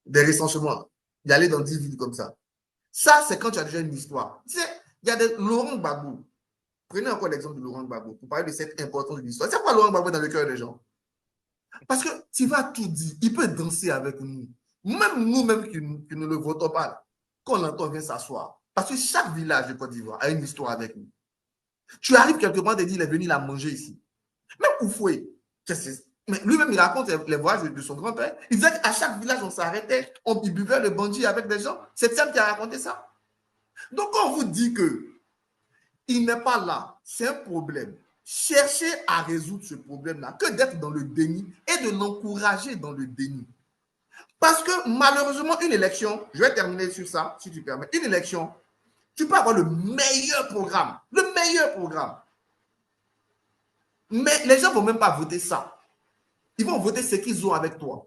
des recensements. D'aller dans 10 villes comme ça. Ça, c'est quand tu as déjà une histoire. Tu sais, il y a des Laurent Gbagbo. Prenez encore l'exemple de Laurent Gbagbo pour parler de cette importance de l'histoire. C'est quoi Laurent Gbagbo dans le cœur des gens? Parce que tu vas tout dire. Il peut danser avec nous. Même nous-mêmes qui ne le votons pas, quand on l'entend, on vient s'asseoir. Parce que chaque village de Côte d'Ivoire a une histoire avec nous. Tu arrives quelque part et dis, il est venu la manger ici. Même Oufoué, mais lui-même, il raconte les voyages de son grand-père. Il disait qu'à chaque village, on s'arrêtait, on buvait le bandit avec des gens. C'est Tiam qui a raconté ça. Donc, quand on vous dit que il n'est pas là, c'est un problème. Cherchez à résoudre ce problème-là que d'être dans le déni et de l'encourager dans le déni. Parce que malheureusement, une élection, je vais terminer sur ça, si tu permets, une élection, tu peux avoir le meilleur programme, mais les gens ne vont même pas voter ça. Ils vont voter ce qu'ils ont avec toi.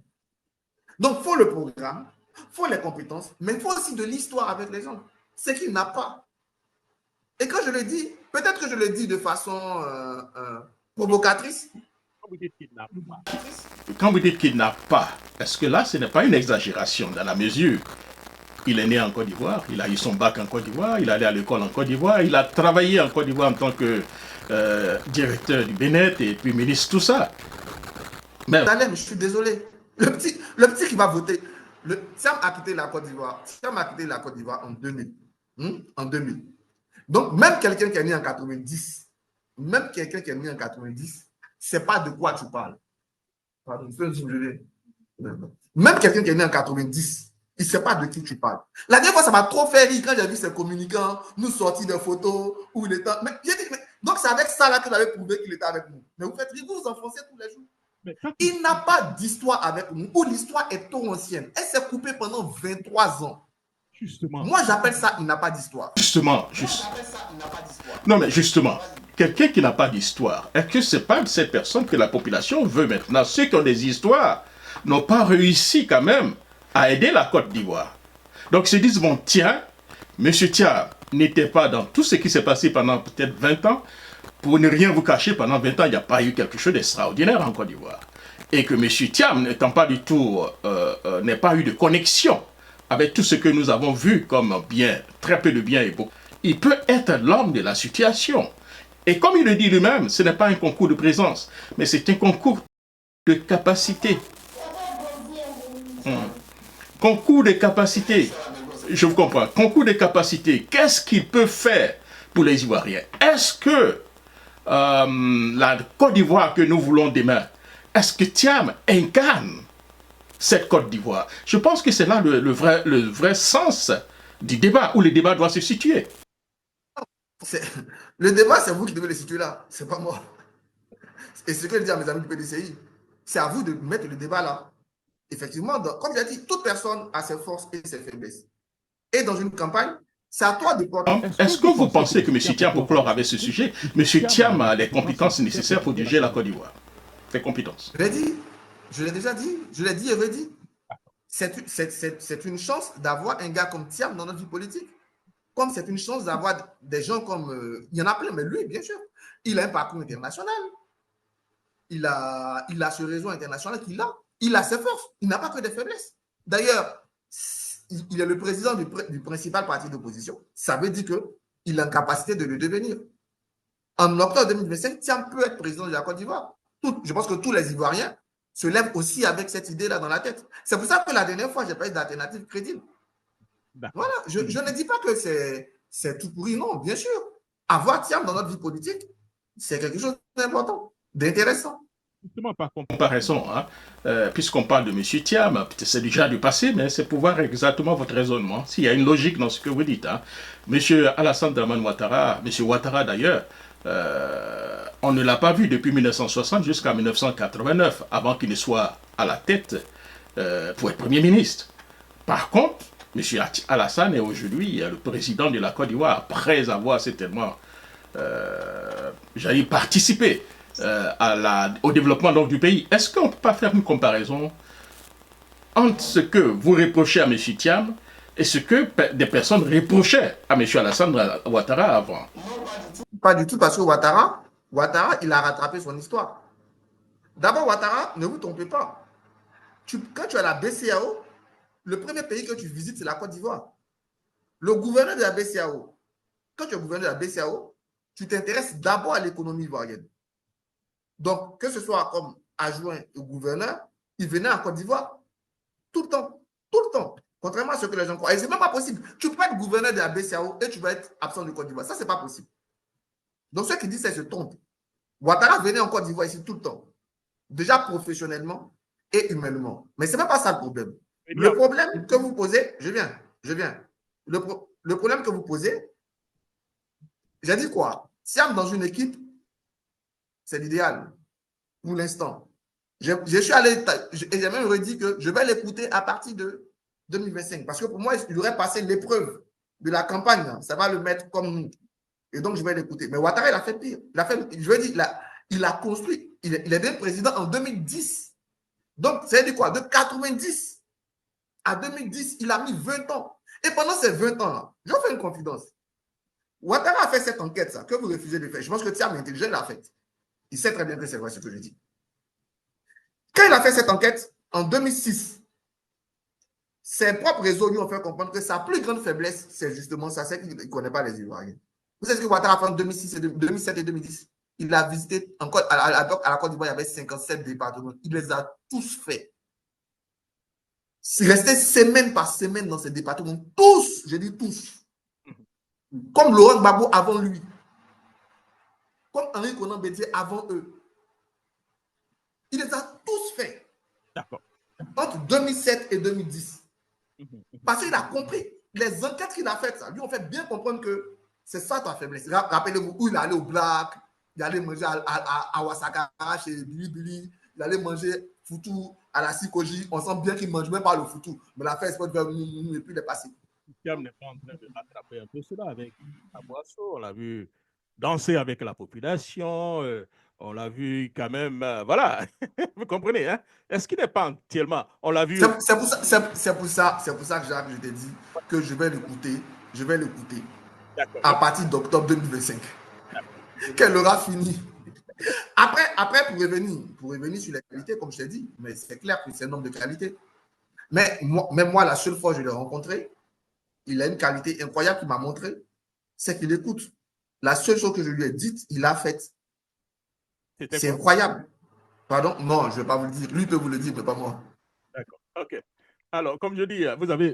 Donc, il faut le programme, il faut les compétences, mais il faut aussi de l'histoire avec les gens, ce qu'il n'a pas. Et quand je le dis, peut-être que je le dis de façon provocatrice. Quand vous dites qu'il n'a pas, est-ce que là, ce n'est pas une exagération dans la mesure? Il est né en Côte d'Ivoire, il a eu son bac en Côte d'Ivoire, il est allé à l'école en Côte d'Ivoire, il a travaillé en Côte d'Ivoire en tant que directeur du BNET et puis ministre, tout ça. Mais je suis désolé. Le petit qui va voter, Tiam a quitté la Côte d'Ivoire. Tiam a quitté la Côte d'Ivoire en 2000. En 2000. Donc, même quelqu'un qui est né en 90, c'est pas de quoi tu parles. Pardon, même quelqu'un qui est né en 90, il ne sait pas de qui tu parles. La dernière fois, ça m'a trop fait rire quand j'ai vu ces communicants nous sortir des photos où il était. Mais j'ai dit, donc c'est avec ça là que j'avais prouvé qu'il était avec nous. Mais vous faites rire, vous vous enfoncez tous les jours. Il n'a pas d'histoire avec nous, ou l'histoire est trop ancienne. Elle s'est coupée pendant 23 ans. Justement. Moi, j'appelle ça, il n'a pas d'histoire. Justement, non, mais justement, quelqu'un qui n'a pas d'histoire, est-ce que ce n'est pas cette personne que la population veut maintenant? Ceux qui ont des histoires n'ont pas réussi quand même à aider la Côte d'Ivoire. Donc, ils se disent, bon, tiens, M. Thiam n'était pas dans tout ce qui s'est passé pendant peut-être 20 ans. Pour ne rien vous cacher, pendant 20 ans, il n'y a pas eu quelque chose d'extraordinaire en Côte d'Ivoire. Et que M. Thiam, n'étant pas du tout, n'ait pas eu de connexion avec tout ce que nous avons vu comme bien, très peu de bien et beaucoup. Il peut être l'homme de la situation. Et comme il le dit lui-même, ce n'est pas un concours de présence, mais c'est un concours de capacité. Concours de capacité. Je vous comprends. Concours de capacité. Qu'est-ce qu'il peut faire pour les Ivoiriens? Est-ce que la Côte d'Ivoire que nous voulons demain, est-ce que Thiam incarne cette Côte d'Ivoire? Je pense que c'est là le vrai sens du débat, où le débat doit se situer. Le débat, c'est vous qui devez le situer là, c'est pas moi. Et ce que je dis à mes amis du PDCI, c'est à vous de mettre le débat là. Effectivement, comme j'ai dit, toute personne a ses forces et ses faiblesses. Et dans une campagne, c'est à toi de porter. Est-ce que vous pensez que M. Thiam, pour clore avec ce sujet, M. Thiam a les compétences nécessaires pour diriger la Côte d'Ivoire? Les compétences. Je l'ai dit, je l'ai déjà dit, je l'ai dit et redit. C'est une chance d'avoir un gars comme Thiam dans notre vie politique. Comme c'est une chance d'avoir des gens comme... il y en a plein, mais lui, bien sûr, il a un parcours international. Il a ce réseau international qu'il a. Il a ses forces. Il n'a pas que des faiblesses. D'ailleurs, il est le président du principal parti d'opposition. Ça veut dire qu'il a une capacité de le devenir. En octobre 2025, Thiam peut être président de la Côte d'Ivoire. Je pense que tous les Ivoiriens se lèvent aussi avec cette idée-là dans la tête. C'est pour ça que la dernière fois, j'ai parlé d'alternative crédible. Voilà, je ne dis pas que c'est tout pourri, non, bien sûr. Avoir Thiam dans notre vie politique, c'est quelque chose d'important, d'intéressant. Justement, par comparaison, hein, puisqu'on parle de M. Thiam, c'est déjà du passé, mais c'est pour voir exactement votre raisonnement, s'il y a une logique dans ce que vous dites. Hein. M. Alassane Dramane Ouattara, M. Ouattara d'ailleurs, on ne l'a pas vu depuis 1960 jusqu'à 1989, avant qu'il ne soit à la tête pour être Premier ministre. Par contre, M. Alassane est aujourd'hui le président de la Côte d'Ivoire, après avoir certainement participé au développement donc, du pays. Est-ce qu'on ne peut pas faire une comparaison entre ce que vous reprochez à M. Thiam et ce que des personnes reprochaient à M. Alassane Ouattara avant? Pas du tout, parce que Ouattara, il a rattrapé son histoire. D'abord, Ouattara, ne vous trompez pas. Quand tu es à la BCAO, le premier pays que tu visites, c'est la Côte d'Ivoire. Le gouverneur de la BCAO, quand tu es gouverneur de la BCAO, tu t'intéresses d'abord à l'économie ivoirienne. Donc, que ce soit comme adjoint au gouverneur, il venait en Côte d'Ivoire tout le temps, tout le temps. Contrairement à ce que les gens croient. Et ce n'est même pas possible. Tu peux être gouverneur de la BCAO et tu vas être absent de Côte d'Ivoire. Ça, ce n'est pas possible. Donc, ceux qui disent ça, ils se trompent. Ouattara venait en Côte d'Ivoire ici tout le temps. Déjà professionnellement et humainement. Mais ce n'est même pas ça le problème. Le problème que vous posez, je viens. Le problème que vous posez, j'ai dit quoi? Thiam dans une équipe, c'est l'idéal pour l'instant. Je suis allé, et j'ai même redit que je vais l'écouter à partir de 2025. Parce que pour moi, il aurait passé l'épreuve de la campagne. Ça va le mettre comme nous. Et donc, je vais l'écouter. Mais Ouattara, il a fait pire. Je veux dire, il a construit. Il est devenu président en 2010. Donc, ça veut dire quoi? De 90 à 2010, il a mis 20 ans. Et pendant ces 20 ans-là, je vous fais une confidence. Ouattara a fait cette enquête, ça, que vous refusez de faire. Je pense que Thiam est intelligent, il l'a fait. Il sait très bien que c'est vrai ce que je dis. Quand il a fait cette enquête, en 2006, ses propres réseaux lui ont fait comprendre que sa plus grande faiblesse, c'est justement ça, c'est qu'il ne connaît pas les Ivoiriens. Vous savez ce que Ouattara a fait en 2007 et 2010? Il a visité, à la Côte d'Ivoire, il y avait 57 départements. Il les a tous faits. Il restait semaine par semaine dans ces départements. Tous, je dis tous. Comme Laurent Gbagbo avant lui. Comme Henri Konan Bédié avant eux. Il les a tous faits. D'accord. Entre 2007 et 2010. Parce qu'il a compris. Les enquêtes qu'il a faites, ça lui ont fait bien comprendre que c'est ça ta faiblesse. Rappelez-vous où il allait au Black, il allait manger à Wasakara chez Billy, il allait manger foutou à la Sikoji. On sent bien qu'il ne mange même pas le foutou. Mais la fête, c'est pas de et puis il est passé. Thiam n'est pas en train de rattraper un peu cela avec Aboisseau. On l'a vu danser avec la population. On l'a vu quand même, voilà, vous comprenez, hein? Est-ce qu'il n'est pas entièrement, on l'a vu... C'est pour ça que Jacques, je t'ai dit que je vais l'écouter à partir d'octobre 2025. Qu'elle aura fini. Après pour revenir sur les qualités, comme je t'ai dit, mais c'est clair que c'est un homme de qualité. Mais même moi, la seule fois que je l'ai rencontré, il a une qualité incroyable qu'il m'a montré, c'est qu'il écoute. La seule chose que je lui ai dite, il l'a faite. C'est quoi? incroyable. Pardon? Non, je ne vais pas vous le dire. Lui peut vous le dire, mais pas moi. D'accord. OK. Alors, comme je dis,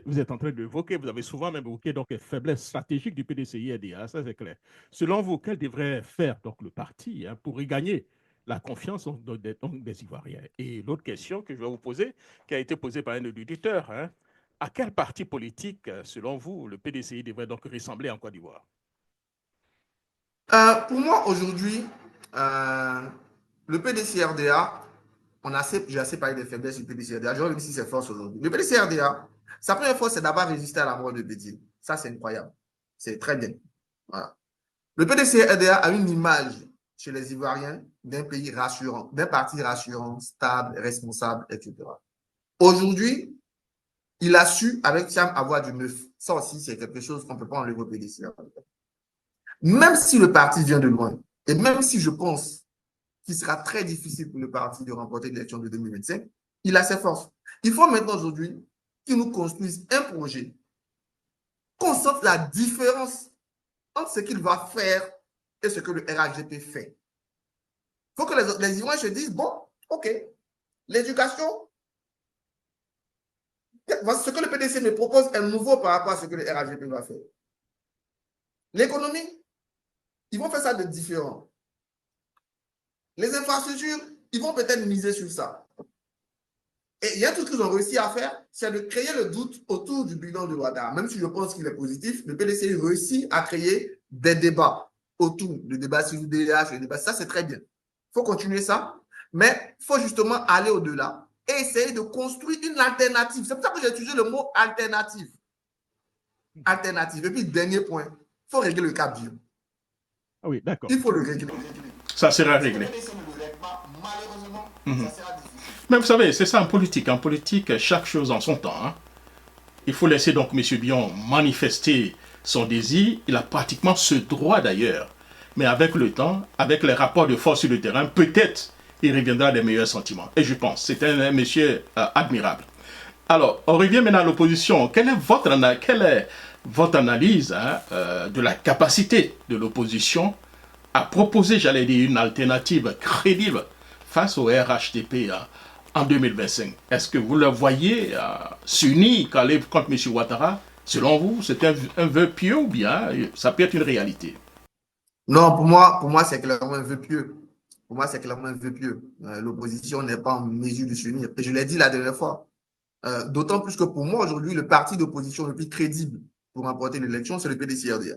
vous êtes en train de évoquer, vous avez souvent même évoqué donc les faiblesses stratégiques du PDCI-RDA, ça c'est clair. Selon vous, quel devrait faire donc le parti pour regagner la confiance donc, des Ivoiriens? Et l'autre question que je vais vous poser, qui a été posée par un auditeur, à quel parti politique, selon vous, le PDCI devrait donc ressembler en Côte d'Ivoire? Pour moi, aujourd'hui, le PDCRDA, j'ai assez parlé des faiblesses du PDCRDA. Je reviens ici ses forces aujourd'hui. Le PDCRDA, sa première force, c'est d'avoir résisté à la mort de Bédié. Ça, c'est incroyable. C'est très bien. Voilà. Le PDCRDA a une image chez les Ivoiriens d'un pays rassurant, d'un parti rassurant, stable, responsable, etc. Aujourd'hui, il a su, avec Thiam, avoir du neuf. Ça aussi, c'est quelque chose qu'on ne peut pas enlever au PDCRDA. Même si le parti vient de loin, et même si je pense qu'il sera très difficile pour le parti de remporter l'élection de 2025, il a ses forces. Il faut maintenant aujourd'hui qu'il nous construise un projet, qu'on sente la différence entre ce qu'il va faire et ce que le RHDP fait. Il faut que les Ivoiriens se disent, bon, ok, l'éducation, ce que le PDC me propose est nouveau par rapport à ce que le RHDP va faire. L'économie, ils vont faire ça de différent. Les infrastructures, ils vont peut-être miser sur ça. Et il y a tout ce qu'ils ont réussi à faire, c'est de créer le doute autour du bilan de Ouattara. Même si je pense qu'il est positif, le PDC réussit à créer des débats autour du débat sur le DH, le débat. Ça, c'est très bien. Il faut continuer ça, mais il faut justement aller au-delà et essayer de construire une alternative. C'est pour ça que j'ai utilisé le mot alternative. Alternative. Et puis, dernier point, il faut régler le Cap Vert. Ah oui, d'accord. Il faut le régler. Ça sera réglé. Malheureusement, ça sera difficile. Mais vous savez, c'est ça en politique. En politique, chaque chose en son temps. Il faut laisser donc M. Bion manifester son désir. Il a pratiquement ce droit d'ailleurs. Mais avec le temps, avec les rapports de force sur le terrain, peut-être il reviendra à des meilleurs sentiments. Et je pense, c'est un monsieur admirable. Alors, on revient maintenant à l'opposition. Quelle est votre analyse de la capacité de l'opposition à proposer, j'allais dire, une alternative crédible face au RHDP en 2025? Est-ce que vous le voyez s'unir contre M. Ouattara? Selon vous, c'est un vœu pieux ou bien ça peut être une réalité? Non, pour moi c'est clairement un vœu pieux. Pour moi, c'est clairement un vœu pieux. L'opposition n'est pas en mesure de s'unir. Et je l'ai dit la dernière fois. D'autant plus que pour moi, aujourd'hui, le parti d'opposition le plus crédible pour remporter l'élection, c'est le PDCRDA.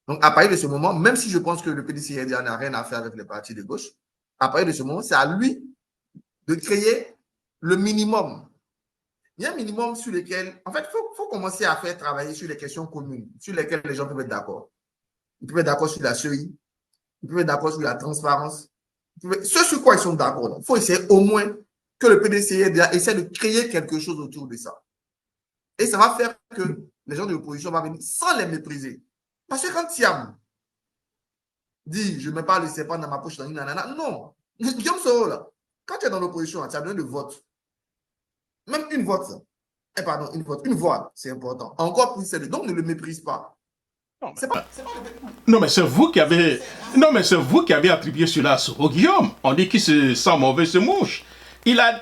Donc, à partir de ce moment, même si je pense que le PDCRDA n'a rien à faire avec les partis de gauche, à partir de ce moment, c'est à lui de créer le minimum. Il y a un minimum sur lequel, en fait, il faut commencer à faire travailler sur les questions communes, sur lesquelles les gens peuvent être d'accord. Ils peuvent être d'accord sur la CEI, ils peuvent être d'accord sur la transparence. Ce sur quoi ils sont d'accord, il faut essayer au moins que le PDCRDA essaie de créer quelque chose autour de ça. Et ça va faire que les gens de l'opposition vont venir sans les mépriser. Parce que quand Thiam dit « je ne mets pas le serpent dans ma poche », non. Guillaume Soro, là, quand tu es dans l'opposition, tu as besoin de vote. Même une vote, une voix, c'est important. Encore plus, donc ne le méprise pas. Non, mais c'est vous qui avez attribué cela à Soro Guillaume. On dit qu'il se sent mauvais, se mouche. Il a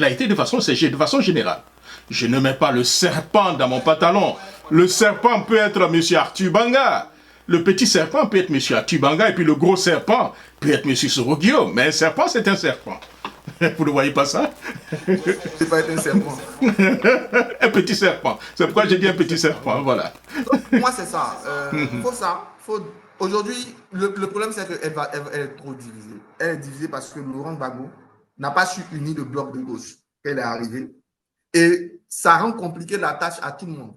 été de façon générale. Je ne mets pas le serpent dans mon pantalon. Le serpent peut être M. Arthur Banga. Le petit serpent peut être M. Arthur Banga. Et puis le gros serpent peut être M. Soro Guillaume. Mais un serpent, c'est un serpent. Vous ne voyez pas ça? C'est pas être un serpent. Un petit serpent. C'est pourquoi j'ai dit un petit serpent. Voilà. Donc, moi, c'est ça. Aujourd'hui, le problème, c'est qu'elle est trop divisée. Elle est divisée parce que Laurent Gbagbo n'a pas su unir le bloc de gauche quand elle est arrivée. Et ça rend compliqué la tâche à tout le monde.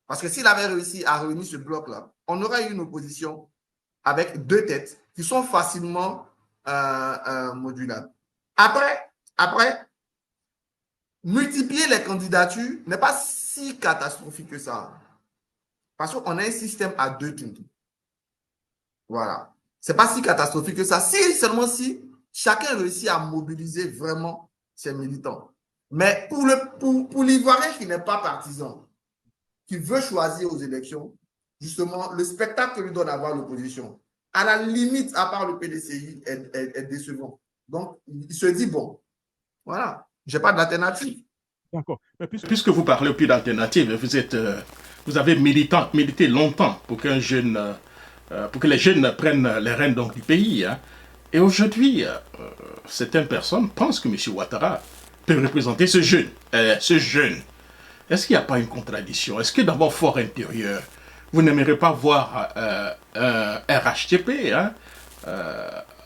Parce que s'il avait réussi à réunir ce bloc-là, on aurait eu une opposition avec deux têtes qui sont facilement modulables. Après, multiplier les candidatures n'est pas si catastrophique que ça. Parce qu'on a un système à deux tours. Voilà. C'est pas si catastrophique que ça. Seulement si chacun réussit à mobiliser vraiment ses militants. Mais pour l'Ivoirien qui n'est pas partisan, qui veut choisir aux élections, justement, le spectacle que lui donne à voir l'opposition, à la limite, à part le PDCI, est décevant. Donc, il se dit, bon, voilà, j'ai pas d'alternative. D'accord. Mais Puisque vous parlez plus d'alternative, vous avez milité longtemps pour pour que les jeunes prennent les rênes donc, du pays. Hein. Et aujourd'hui, certaines personnes pensent que M. Ouattara peut représenter ce jeune. Est-ce qu'il n'y a pas une contradiction? Est-ce que dans vos forts intérieurs, vous n'aimeriez pas voir un RHTP hein,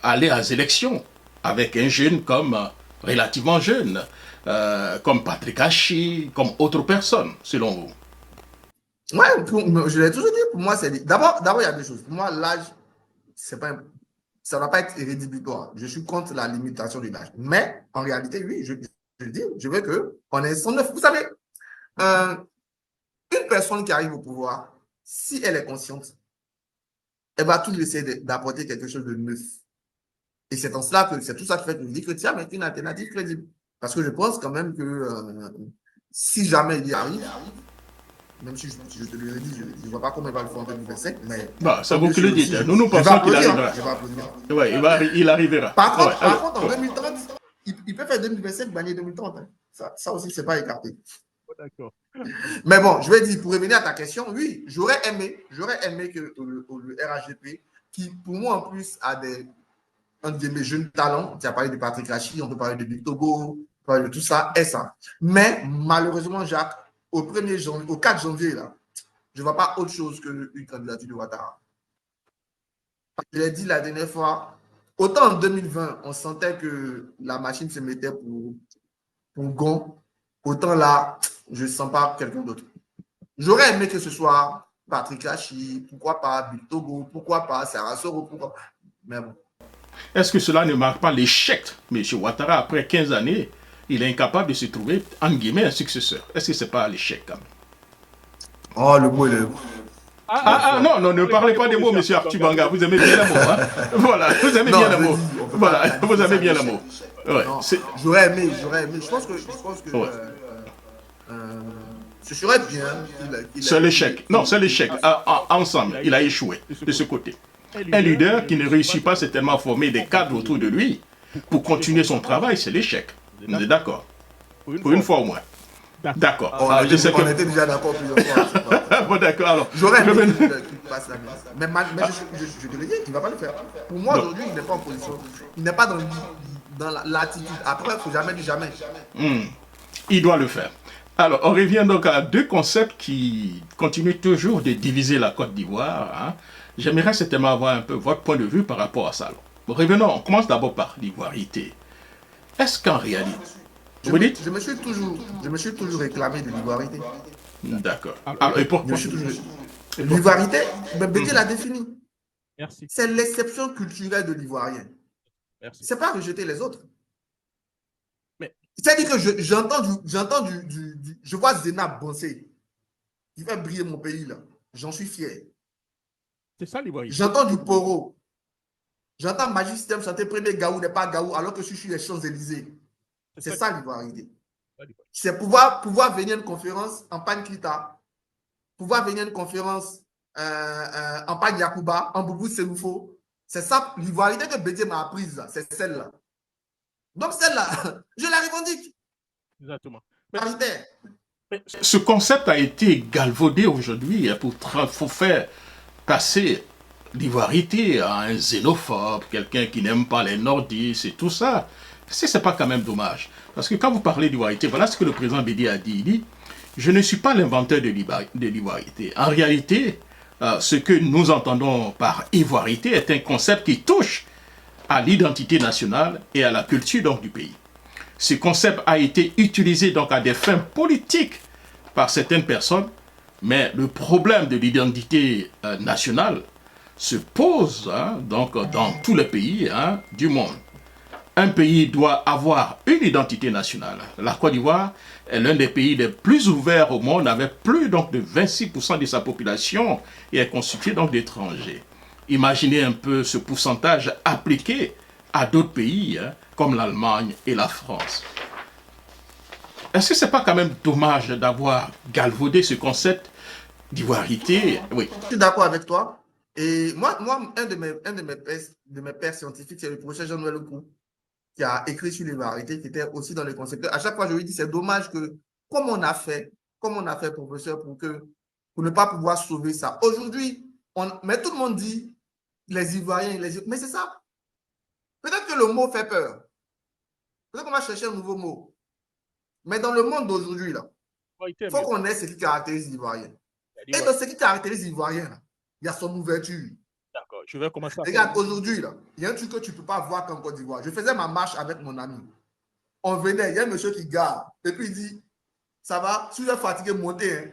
aller aux élections avec un jeune comme relativement jeune, comme Patrick Hachi, comme autre personne, selon vous? Ouais, je l'ai toujours dit, pour moi, c'est... D'abord, il y a deux choses. Pour moi, l'âge, ça ne va pas être rédhibitoire. Je suis contre la limitation de l'âge. Mais, en réalité, oui, je dis, je veux qu'on ait 109. Vous savez, une personne qui arrive au pouvoir, si elle est consciente, elle va toujours essayer d'apporter quelque chose de neuf. Et c'est en cela que c'est tout ça qui fait que je dis que tiens, mais une alternative crédible. Parce que je pense quand même que si jamais il y arrive, même si je te le dis, je ne vois pas comment il va le faire en 2025, mais... Bah, c'est vous qui le dites. Nous pensons qu'il arrivera. Ouais, il arrivera. Par contre, en 2030, il peut faire 2025, gagner 2030. Hein. Ça aussi, c'est pas écarté. D'accord. Mais bon, je vais dire, pour revenir à ta question, oui, j'aurais aimé que le RHDP, qui pour moi en plus a un de mes jeunes talents, tu as parlé de Patrick Hachi, on peut parler de Big Togo, on peut parler de tout ça, et ça. Mais malheureusement, Jacques, au 4 janvier, là, je ne vois pas autre chose qu'une candidature de Ouattara. Je l'ai dit la dernière fois, autant en 2020, on sentait que la machine se mettait pour Gon, autant là, je ne sens pas quelqu'un d'autre. J'aurais aimé que ce soit Patrick Hachi, pourquoi pas Big Togo, pourquoi pas Sarah Soro, pourquoi pas. Mais bon. Est-ce que cela ne marque pas l'échec? M. Ouattara, après 15 années, il est incapable de se trouver, entre guillemets, un successeur. Est-ce que ce n'est pas l'échec quand même? Oh, le mot, non, ne parlez pas des mots, M. Artibanga. Vous aimez bien les mots. Hein? Voilà, vous aimez bien les mots. Voilà, vous aimez bien les mots. Ouais, j'aurais aimé. Je pense que ouais. Ce serait bien. C'est l'échec. Non, c'est l'échec. Ensemble, il a échoué de ce côté. Un leader qui ne réussit pas certainement à former des cadres autour de lui pour continuer son travail, c'est l'échec. Vous êtes d'accord? Pour une fois au moins. D'accord. On était déjà d'accord plusieurs fois. Bon, d'accord. Alors, j'aurais aimé qu'il passe la glace. Mais je te le dis, il ne va pas le faire. Pour moi, aujourd'hui, il n'est pas en position. Il n'est pas dans l'attitude. Après, il ne faut jamais dire jamais. Il doit le faire. Alors, on revient donc à deux concepts qui continuent toujours de diviser la Côte d'Ivoire. Hein. J'aimerais certainement avoir un peu votre point de vue par rapport à ça. Revenons, on commence d'abord par l'ivoirité. Est-ce qu'en réalité... Je me suis toujours réclamé de l'ivoirité. D'accord. Alors, et pourquoi? L'ivoirité, Bédié l'a défini. Merci. C'est l'exception culturelle de l'ivoirien. C'est pas rejeter les autres. C'est-à-dire que je vois Zénab Bonsé. Il fait briller mon pays là. J'en suis fier. C'est ça l'ivoirien. J'entends du Poro. J'entends Magic System chanter premier Gaou n'est pas Gaou alors que je suis sur les Champs-Élysées. C'est ça l'ivoirité. C'est pouvoir venir à une conférence en Pankita, pouvoir venir à une conférence en Pan Yakuba, en Boubou Seloufo. C'est ça l'ivoirité que Bédié m'a apprise, c'est celle-là. Donc celle-là, je la revendique. Exactement. Ce concept a été galvaudé aujourd'hui pour faire passer l'ivoirité à un xénophobe, quelqu'un qui n'aime pas les nordistes et tout ça. C'est pas quand même dommage. Parce que quand vous parlez d'ivoirité, voilà ce que le président Bédié a dit. Il dit, je ne suis pas l'inventeur de l'ivoirité. En réalité, ce que nous entendons par ivoirité est un concept qui touche à l'identité nationale et à la culture donc, du pays. Ce concept a été utilisé donc à des fins politiques par certaines personnes, mais le problème de l'identité nationale se pose donc dans tous les pays du monde. Un pays doit avoir une identité nationale. La Côte d'Ivoire est l'un des pays les plus ouverts au monde, avec plus donc de 26% de sa population et est constitué donc d'étrangers. Imaginez un peu ce pourcentage appliqué à d'autres pays, comme l'Allemagne et la France. Est-ce que ce n'est pas quand même dommage d'avoir galvaudé ce concept d'ivoirité, oui. Je suis d'accord avec toi. Et moi un de mes pères scientifiques, c'est le professeur Jean-Noël Lecoux, qui a écrit sur les variétés, qui était aussi dans les concepteurs. À chaque fois, je lui dis, c'est dommage que, comme on a fait, professeur, pour ne pas pouvoir sauver ça. Aujourd'hui, mais tout le monde dit, les Ivoiriens, mais c'est ça. Peut-être que le mot fait peur. Peut-être qu'on va chercher un nouveau mot. Mais dans le monde d'aujourd'hui, là, il faut qu'on ait ce qui caractérise l'Ivoirien. Et dans ce qui caractérise l'Ivoirien, il y a son ouverture. D'accord, je vais commencer à... Regarde, aujourd'hui, il y a un truc que tu ne peux pas voir qu'en Côte d'Ivoire. Je faisais ma marche avec mon ami. On venait, il y a un monsieur qui garde. Et puis il dit, ça va, si vous êtes fatigué, montez. Hein.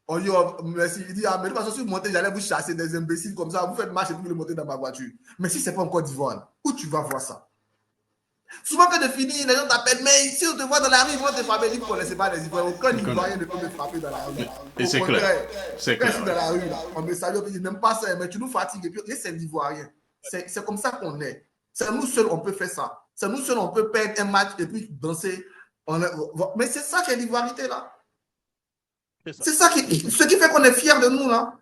On dit, oh, merci. Il dit, ah, mais de toute façon, si vous montez, j'allais vous chasser des imbéciles comme ça. Vous faites marche et puis vous montez dans ma voiture. Mais si ce n'est pas en Côte d'Ivoire, où tu vas voir ça? Souvent, quand de finir, les gens t'appellent, mais si on te voit dans la rue, ils vont te frapper. Ils ne connaissent pas les Ivoiriens. Aucun Ivoirien ne peut me frapper dans la rue. Et c'est clair. C'est clair. Quand je suis dans la rue, là, on me salue, on me dit, n'aime pas ça, mais tu nous fatigues. Et puis, c'est l'Ivoirien. C'est comme ça qu'on est. C'est nous seuls, on peut faire ça. C'est nous seuls, on peut perdre un match et puis danser. Mais c'est ça qui est l'ivoirité, là. C'est ça ce qui fait qu'on est fiers de nous, là.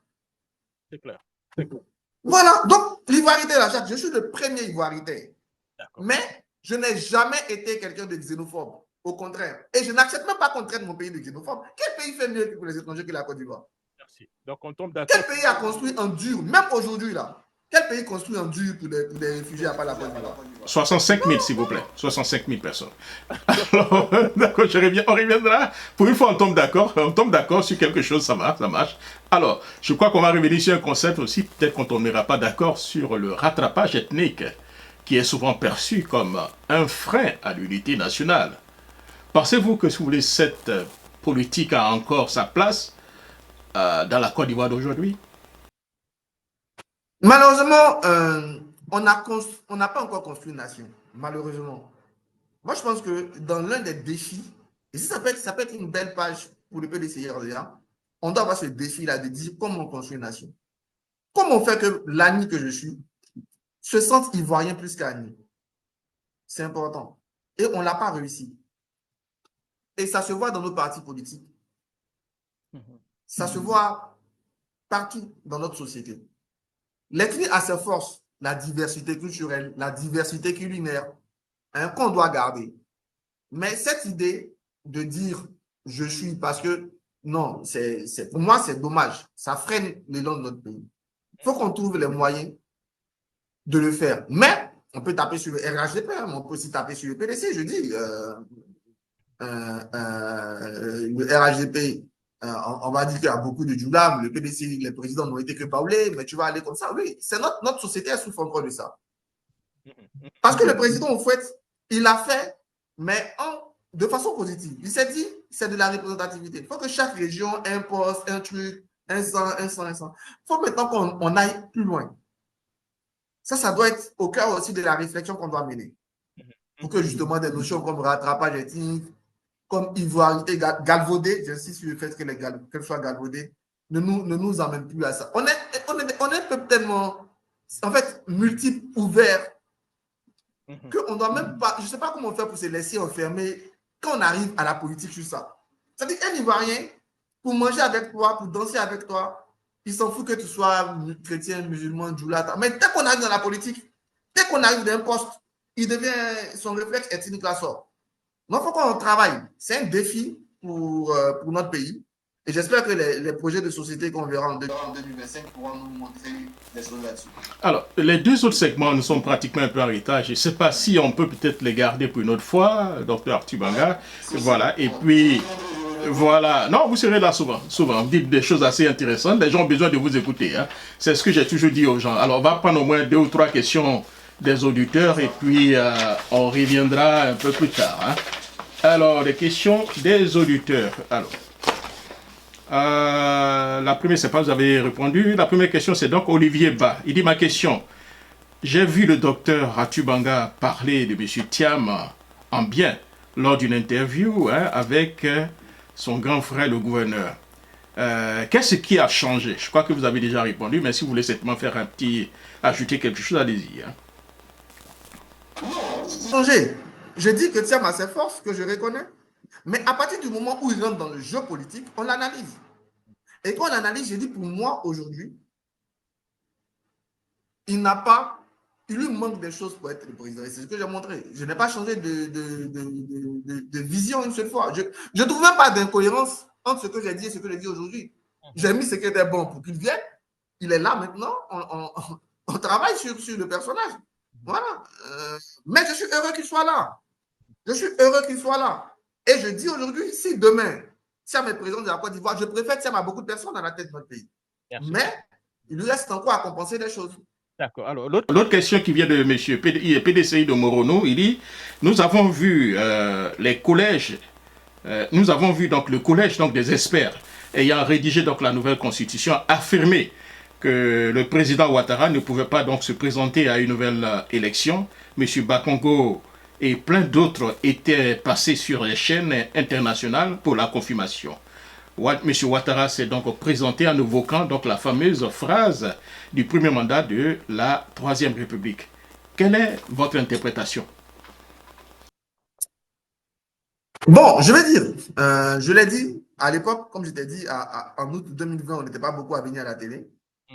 C'est clair. Voilà. Donc, l'ivoirité, là, Jacques, je suis le premier ivoirité. Mais je n'ai jamais été quelqu'un de xénophobe. Au contraire. Et je n'accepte même pas qu'on traite mon pays de xénophobe. Quel pays fait mieux pour les étrangers que la Côte d'Ivoire? Merci. Donc, on tombe d'accord. Quel pays a construit un dur, même aujourd'hui, là? Quel pays construit un dur pour des réfugiés à part la Côte d'Ivoire? 65 000, s'il vous plaît. 65 000 personnes. Alors, d'accord, on reviendra. Pour une fois, on tombe d'accord sur quelque chose, ça marche. Alors, je crois qu'on va revenir sur un concept aussi, peut-être qu'on ne tombera pas d'accord sur le rattrapage ethnique, qui est souvent perçu comme un frein à l'unité nationale. Pensez-vous que, si vous voulez, cette politique a encore sa place dans la Côte d'Ivoire d'aujourd'hui? Malheureusement, on n'a pas encore construit une nation, malheureusement. Moi, je pense que dans l'un des défis, et ça peut être une belle page pour le PDCRDA, on doit avoir ce défi-là de dire comment on construit une nation. Comment on fait que l'ami que je suis se sente ivoirien plus qu'ami. C'est important. Et on ne l'a pas réussi. Et ça se voit dans nos partis politiques. Ça se voit partout dans notre société. L'ethnie a ses forces, la diversité culturelle, la diversité culinaire, qu'on doit garder. Mais cette idée de dire je suis parce que non, pour moi, c'est dommage. Ça freine l'élan de notre pays. Il faut qu'on trouve les moyens de le faire. Mais on peut taper sur le RHDP, on peut aussi taper sur le PDC. Je dis, le RHDP, on va dire qu'il y a beaucoup de Djoulam, le PDC, les présidents n'ont été que Paulé, mais tu vas aller comme ça. Oui, c'est notre société, elle souffre encore de ça. Parce que le président, en fait, il l'a fait, mais de façon positive. Il s'est dit, c'est de la représentativité. Il faut que chaque région ait un poste, un truc, un sang. Il faut maintenant qu'on aille plus loin. Ça doit être au cœur aussi de la réflexion qu'on doit mener. Pour que justement des notions comme rattrapage ethnique, comme ivoirité galvaudée, j'insiste sur le fait qu'elle soit galvaudée, ne nous emmène plus à ça. On est peut-être en fait, multiples, ouverts, qu'on ne doit même pas, je ne sais pas comment faire pour se laisser enfermer quand on arrive à la politique sur ça. C'est-à-dire qu'un Ivoirien, pour manger avec toi, pour danser avec toi, il s'en fout que tu sois chrétien, musulman, djoulata. Mais dès qu'on arrive dans la politique, dès qu'on arrive dans un poste, son réflexe ethnique la sort. Donc, il faut qu'on travaille. C'est un défi pour notre pays. Et j'espère que les projets de société qu'on verra en 2025 pourront nous montrer des choses là-dessus. Alors, les deux autres segments nous sont pratiquement un peu en retard. Je ne sais pas si on peut peut-être les garder pour une autre fois, Dr Arthur Banga. Voilà. Et puis, voilà. Non, vous serez là souvent. Vous dites des choses assez intéressantes. Les gens ont besoin de vous écouter. Hein. C'est ce que j'ai toujours dit aux gens. Alors, on va prendre au moins 2 ou 3 questions des auditeurs et puis on reviendra un peu plus tard. Hein. Alors, les questions des auditeurs. Alors, la première, c'est pas vous avez répondu. La première question, c'est donc Olivier Ba. Il dit ma question. J'ai vu le docteur Arthur Banga parler de M. Thiam en bien lors d'une interview avec son grand frère, le gouverneur. Qu'est-ce qui a changé? Je crois que vous avez déjà répondu, mais si vous voulez simplement faire ajouter quelque chose, allez-y. Hein. Changé. Je dis que Thiam a ses forces, que je reconnais. Mais à partir du moment où il rentre dans le jeu politique, on l'analyse. Et quand on analyse, j'ai dit pour moi, aujourd'hui, il lui manque des choses pour être le président. Et c'est ce que j'ai montré. Je n'ai pas changé de vision une seule fois. Je ne trouve même pas d'incohérence entre ce que j'ai dit et ce que je dis aujourd'hui. J'ai mis ce qui était bon pour qu'il vienne. Il est là maintenant. On travaille sur le personnage. Voilà. Mais je suis heureux qu'il soit là. Je suis heureux qu'il soit là. Et je dis aujourd'hui, si demain, Thiam est président de la Côte d'Ivoire, je préfère Thiam à beaucoup de personnes à la tête de notre pays. Merci. Mais il lui reste encore à compenser des choses. D'accord. Alors, l'autre question qui vient de M. PDCI de Morono, il dit, nous avons vu les collèges, nous avons vu donc le collège donc, des experts ayant rédigé donc, la nouvelle constitution affirmer que le président Ouattara ne pouvait pas donc se présenter à une nouvelle élection. M. Bakongo et plein d'autres étaient passés sur les chaînes internationales pour la confirmation. M. Ouattara s'est donc présenté en évoquant donc la fameuse phrase du premier mandat de la Troisième République. Quelle est votre interprétation? Bon, je vais dire, je l'ai dit à l'époque, comme je t'ai dit, en août 2020, on n'était pas beaucoup à venir à la télé.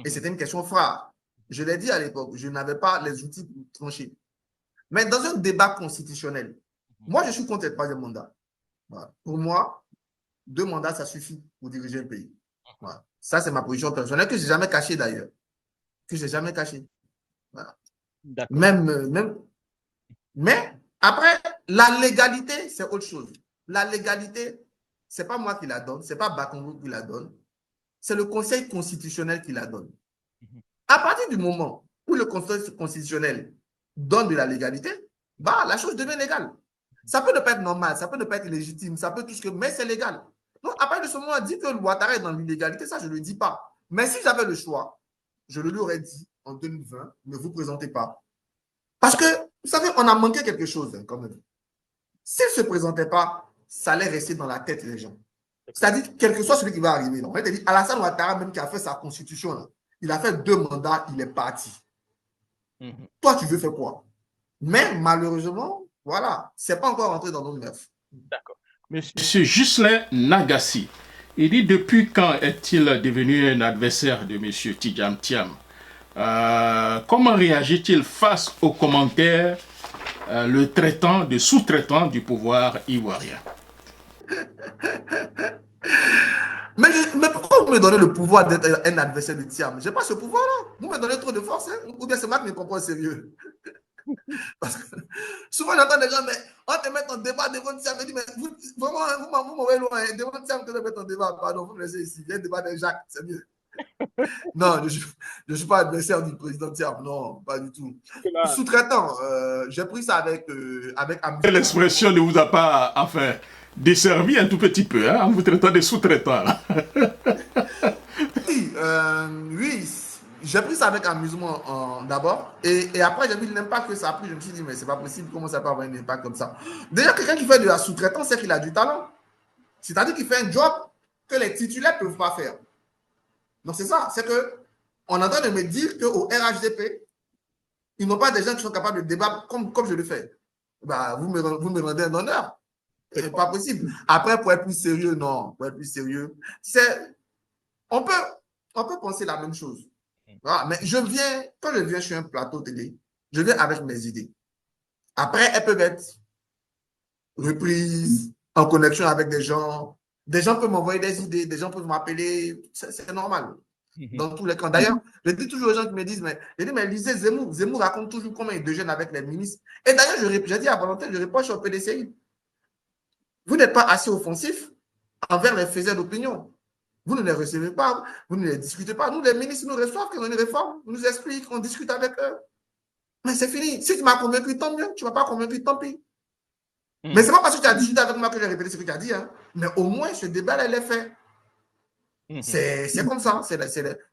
Et c'était une question phare. Je l'ai dit à l'époque, je n'avais pas les outils pour trancher. Mais dans un débat constitutionnel, moi, je suis contre le troisième mandat. Voilà. Pour moi, 2 mandats, ça suffit pour diriger un pays. Voilà. Ça, c'est ma position personnelle que je n'ai jamais cachée d'ailleurs. Que je n'ai jamais cachée. Voilà. Mais après, la légalité, c'est autre chose. La légalité, ce n'est pas moi qui la donne, ce n'est pas Bakongo qui la donne, c'est le Conseil constitutionnel qui la donne. À partir du moment où le Conseil constitutionnel donne de la légalité, bah, la chose devient légale. Ça peut ne pas être normal, ça peut ne pas être légitime, ça peut tout ce que, mais c'est légal. Donc, à partir de ce moment, on dit que le Ouattara est dans l'illégalité, ça, je ne le dis pas. Mais si j'avais le choix, je le lui aurais dit en 2020, ne vous présentez pas. Parce que, vous savez, on a manqué quelque chose, hein, quand même. S'il ne se présentait pas, ça allait rester dans la tête des gens. C'est-à-dire, quel que soit celui qui va arriver. On va te dire, Alassane Ouattara, même qui a fait sa constitution, là, il a fait 2 mandats, il est parti. Toi, tu veux faire quoi? Mais malheureusement, voilà, ce n'est pas encore rentré dans nos mœurs. D'accord. Monsieur Ghislain Nagassi, il dit depuis quand est-il devenu un adversaire de M. Tidjam Thiam? Comment réagit-il face aux commentaires le traitant de sous-traitant du pouvoir ivoirien? Mais pourquoi vous me donnez le pouvoir d'être un adversaire de Thiam? Je n'ai pas ce pouvoir-là. Vous me donnez trop de force, hein? Ou bien c'est moi qui me comprends sérieux. Parce que souvent j'entends des gens, mais on te met en débat devant Thiam. Je dis, mais vraiment, vous m'envoyez loin. Devant Thiam, que je mette en débat. Pardon, vous me laissez ici. Il y a un débat de Jacques, c'est mieux. Non, je ne suis pas adversaire du président Thiam. Non, pas du tout. Sous-traitant, j'ai pris ça avec amusement. L'expression ne vous a pas, enfin, desservi un tout petit peu, hein, en vous traitant de sous-traitant. Oui, j'ai pris ça avec amusement d'abord. Et après, j'ai vu l'impact que ça a pris. Je me suis dit, mais c'est pas possible, comment ça peut avoir un impact comme ça? Déjà, quelqu'un qui fait de la sous-traitance, c'est qu'il a du talent. C'est-à-dire qu'il fait un job que les titulaires ne peuvent pas faire. Donc, c'est ça. C'est qu'on est en train de me dire qu'au RHDP, ils n'ont pas des gens qui sont capables de débattre comme je le fais. Bah, vous me rendez un honneur. C'est pas possible. Après, pour être plus sérieux, non. Pour être plus sérieux, on peut penser la même chose. Voilà. Mais quand je viens sur un plateau télé, je viens avec mes idées. Après, elles peuvent être reprises, en connexion avec des gens. Des gens peuvent m'envoyer des idées, des gens peuvent m'appeler. C'est normal. Dans tous les cas. D'ailleurs, je dis toujours aux gens qui me disent, mais lisez Zemmour. Zemmour raconte toujours comment il déjeune avec les ministres. Et d'ailleurs, j'ai dit à Valentin, je reproche au PDCI. Vous n'êtes pas assez offensif envers les faiseurs d'opinion. Vous ne les recevez pas, vous ne les discutez pas. Nous, les ministres nous reçoivent, quand on a une réforme, nous expliquent, on discute avec eux. Mais c'est fini. Si tu m'as convaincu, tant mieux. Tu ne m'as pas convaincu, tant pis. Mais ce n'est pas parce que tu as discuté avec moi que j'ai répété ce que tu as dit. Hein. Mais au moins, ce débat, il est fait. C'est comme ça.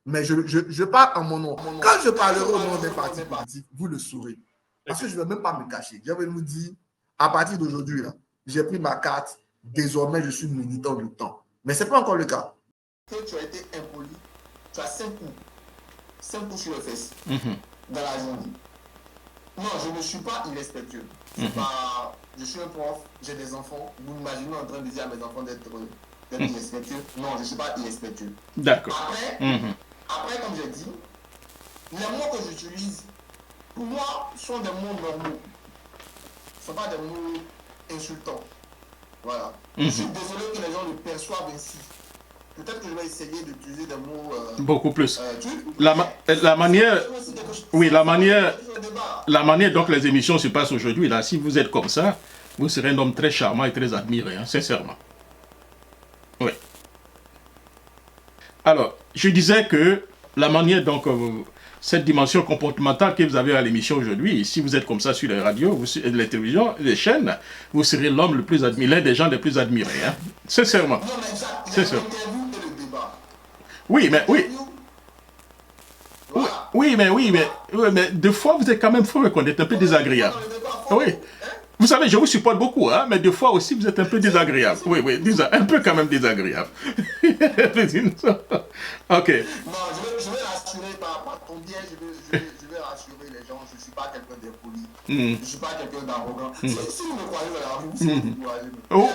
Mais je parle en mon nom. Quand je parlerai au nom des partis politiques, vous le saurez. Parce que je ne vais même pas me cacher. Je vais vous dire, à partir d'aujourd'hui, j'ai pris ma carte. Désormais, je suis militant du temps. Mais ce n'est pas encore le cas. Tu as été impoli, tu as 5 coups sur les fesses dans la journée. Non, je ne suis pas irrespectueux. Je suis un prof, j'ai des enfants. Vous m'imaginez en train de dire à mes enfants d'être d'être irrespectueux. Non, je ne suis pas irrespectueux. D'accord. Après, comme j'ai dit, les mots que j'utilise, pour moi, sont des mots normaux. Ce ne sont pas des mots insultants. Voilà. Je suis désolé que les gens le perçoivent ainsi. Peut-être que je vais essayer d'utiliser des mots... beaucoup plus. La manière... Oui, la manière dont les émissions se passent aujourd'hui, là, si vous êtes comme ça, vous serez un homme très charmant et très admiré, hein, sincèrement. Oui. Alors, je disais que la manière, donc, cette dimension comportementale que vous avez à l'émission aujourd'hui, si vous êtes comme ça sur les radios, les télévisions, les chaînes, vous serez l'homme le plus admiré, l'un des gens les plus admirés, hein, sincèrement. Non, mais ça, c'est sûr. L'interview et le débat. Oui, mais oui. Voilà. Oui, mais deux fois, vous êtes quand même, faut reconnaître, un peu désagréable. Oui. Vous savez, je vous supporte beaucoup, hein, mais deux fois aussi, vous êtes un peu désagréable. Oui, un peu quand même désagréable. Ok. Non, je vais rassurer par ton biais, je vais rassurer les gens, je ne suis pas quelqu'un d'impoli, je ne suis pas quelqu'un d'arrogant. Si vous me croyez dans la rue, c'est vous découragez. Oh.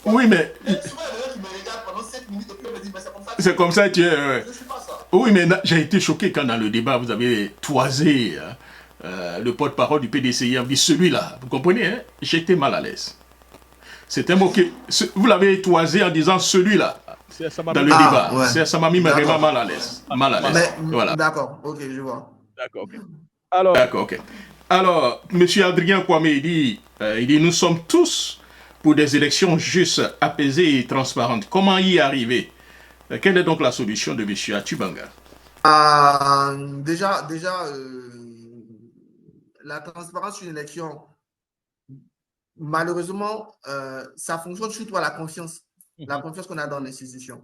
Oui, mais... souvent, il y a des gens qui me regardent pendant 7 minutes et puis on me dit, mais c'est comme ça. C'est comme ça que tu es... Je ne suis pas ça. Oui, mais j'ai été choqué quand dans le débat, vous avez toisé le porte-parole du PDCI, dit celui-là, vous comprenez, hein? J'étais mal à l'aise. C'est un mot que... Vous l'avez toisé en disant celui-là. Dans le débat. Ouais. Ça m'a mis vraiment mal à l'aise. Mal à l'aise. Voilà. D'accord, ok, je vois. D'accord, ok. D'accord, ok. Alors, M. Adrien Kwame, il dit, nous sommes tous pour des élections justes, apaisées et transparentes. Comment y arriver? Quelle est donc la solution de M. Atubanga? Déjà, la transparence sur une élection, malheureusement, ça fonctionne surtout à la confiance qu'on a dans l'institution.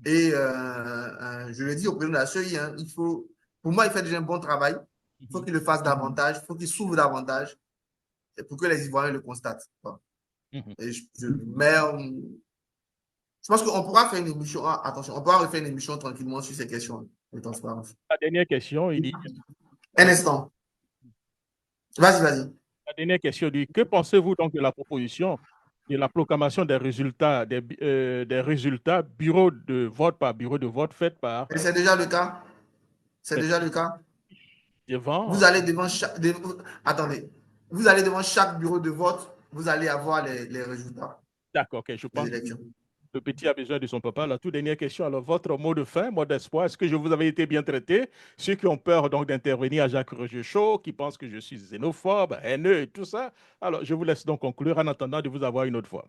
Et je le dis au président de la CEI, hein, pour moi, il fait déjà un bon travail. Il faut qu'il le fasse davantage, il faut qu'il s'ouvre davantage pour que les Ivoiriens le constatent. Et je pense qu'on pourra faire une émission, attention, on pourra refaire une émission tranquillement sur ces questions de transparence. La dernière question, il dit... Un instant. Vas-y. La dernière question dit, que pensez-vous donc de la proposition de la proclamation des résultats, des résultats bureau de vote par bureau de vote faite par... Et c'est déjà le cas. C'est déjà le cas. Devant... Vous allez devant chaque... Attendez. Vous allez devant chaque bureau de vote, vous allez avoir les résultats. D'accord, ok, je pense. Le petit a besoin de son papa. La toute dernière question, alors votre mot de fin, mot d'espoir, est-ce que je vous avais été bien traité? Ceux qui ont peur donc d'intervenir à Jacques Roger Chaud, qui pensent que je suis xénophobe, haineux et tout ça. Alors, je vous laisse donc conclure en attendant de vous avoir une autre fois.